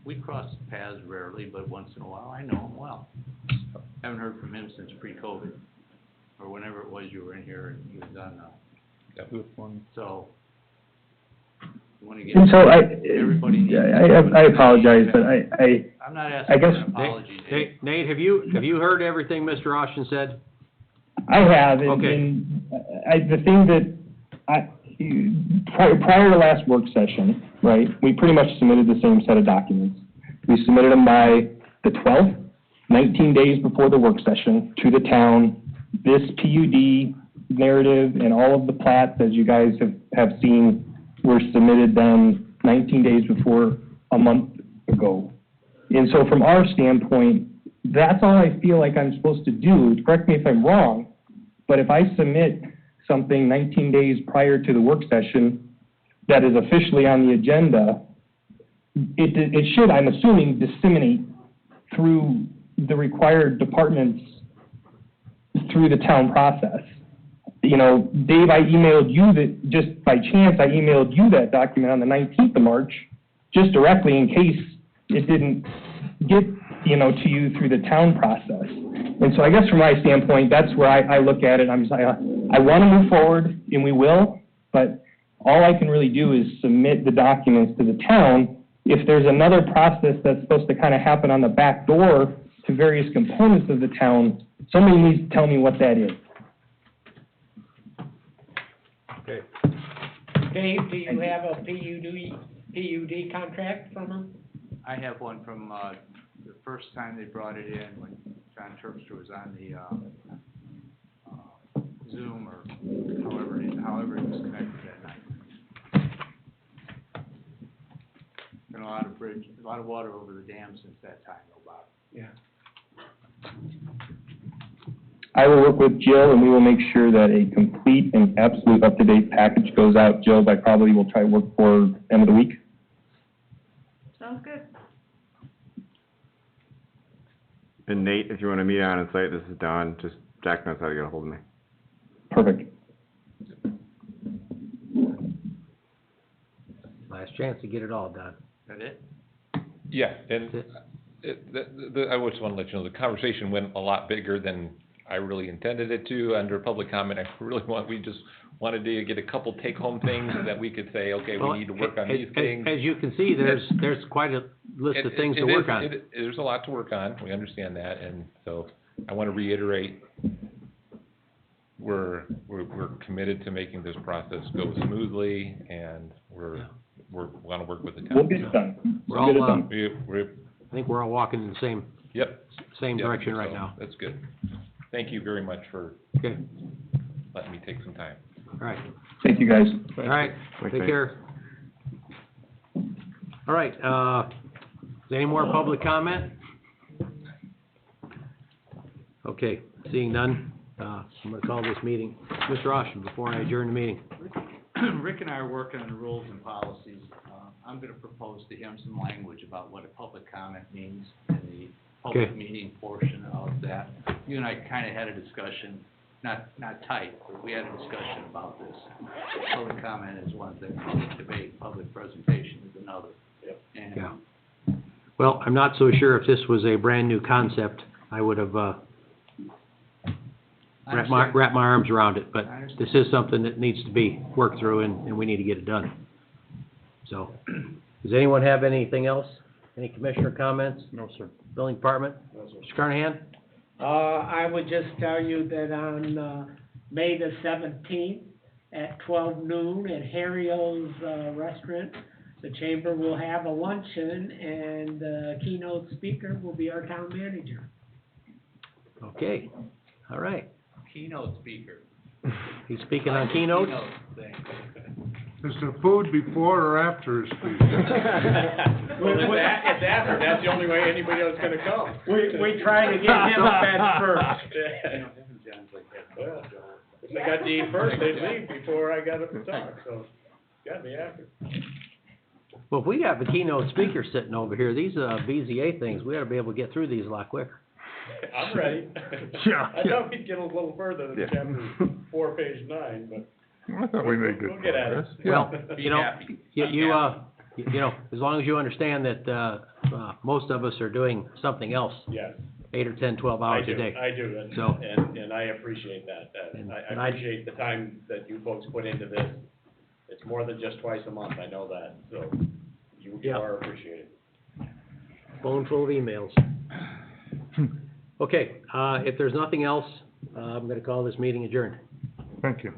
We cross paths rarely, but once in a while, I know him well. Haven't heard from him since pre-COVID, or whenever it was you were in here and he was on so, you wanna get, And so everybody needs. I apologize, but I'm not I asking guess- for an apology, Dave. Nate, have you heard everything Mr. Austin said? I have, Okay. and the thing that prior to last work session, right, we pretty much submitted the same set of documents. We submitted them by the 12th, 19 days before the work session, to the town. This PUD narrative and all of the plats, as you guys have seen, were submitted then 19 days before a month ago. And so from our standpoint, that's all I feel like I'm supposed to do. Correct me if I'm wrong, but if I submit something 19 days prior to the work session that is officially on the agenda, it should, I'm assuming, disseminate through the required departments through the town process. You know, Dave, I emailed you that, just by chance, I emailed you that document on the 19th of March, just directly in case it didn't get, to you through the town process. And so I guess from my standpoint, that's where I look at it. I'm just like, I want to move forward, and we will, but all I can really do is submit the documents to the town. If there's another process that's supposed to kind of happen on the back door to various components of the town, somebody needs to tell me what that is. Okay. Dave, do you have a PUD contract from them? I have one from, the first time they brought it in, when John Terpstra was on the, Zoom, or however he was connected that night. Been a lot of water over the dam since that time, though, Bob. Yeah. I will work with Jill, and we will make sure that a complete and absolute up-to-date package goes out. Jill, I probably will try to work for end of the week. Sounds good. And Nate, if you want to meet on site, this is Don, just Jack knows how to get a hold of me. Perfect. Last chance to get it all done. That it? Yeah, and I just want to let you know, the conversation went a lot bigger than I really intended it to under public comment. We just wanted to get a couple take-home things that we could say, okay, we need to work on these things. As you can see, there's quite a list of things to work on. There's a lot to work on, we understand that, and so I want to reiterate, we're committed to making this process go smoothly, and we want to work with the town. We'll get it done. We're We'll get it all, done. I think we're all walking in the same direction right now. That's good. Thank you very much for Okay, letting me take some time. all right. Thank you, guys. All right, take care. All right, is any more public comment? Okay, seeing none, I'm gonna call this meeting. Mr. Austin, before I adjourn the meeting. Rick and I are working on the rules and policies. I'm gonna propose to him some language about what a public comment means in the public meeting portion of that. You and I kinda had a discussion, not tight, but we had a discussion about this. Public comment is one thing, public debate, public presentation is another. Yep. And Yeah. Well, I'm not so sure if this was a brand-new concept, I would have, wrap my arms around it, but this is something that needs to be worked through, and we need to get it done. So, does anyone have anything else? Any commissioner comments? No, sir. Building department? No, sir. Mr. Carnahan? I would just tell you that on, May the 17th at 12 noon at Harry O's, restaurant, the chamber will have a luncheon, and the keynote speaker will be our town manager. Okay, all right. keynote speaker. He's speaking on keynotes? Keynote thing. Is the food before or after his speech? Well, it's after, that's the only way anybody else is gonna come. We try to get him fed first. Well, if they got to eat first, they'd leave before I got up to talk, so, gotta be after. Well, if we have a keynote speaker sitting over here, these, BZA things, we ought to be able to get through these a lot quicker. I'm ready. Yeah. I thought we'd get a little further than Yeah. chapter 4, page 9, but. I thought we made good We'll get at it. progress. Well, you know, you know, as long as you understand that, most of us are doing something else Yes. 8 or 10, 12 hours a day. I do, and, So- and I appreciate that, And- I and I- appreciate the time that you folks put into this. It's more than just twice a month, I know that, so you Yeah. are appreciated. Phone full of emails. Okay, if there's nothing else, I'm gonna call this meeting adjourned. Thank you.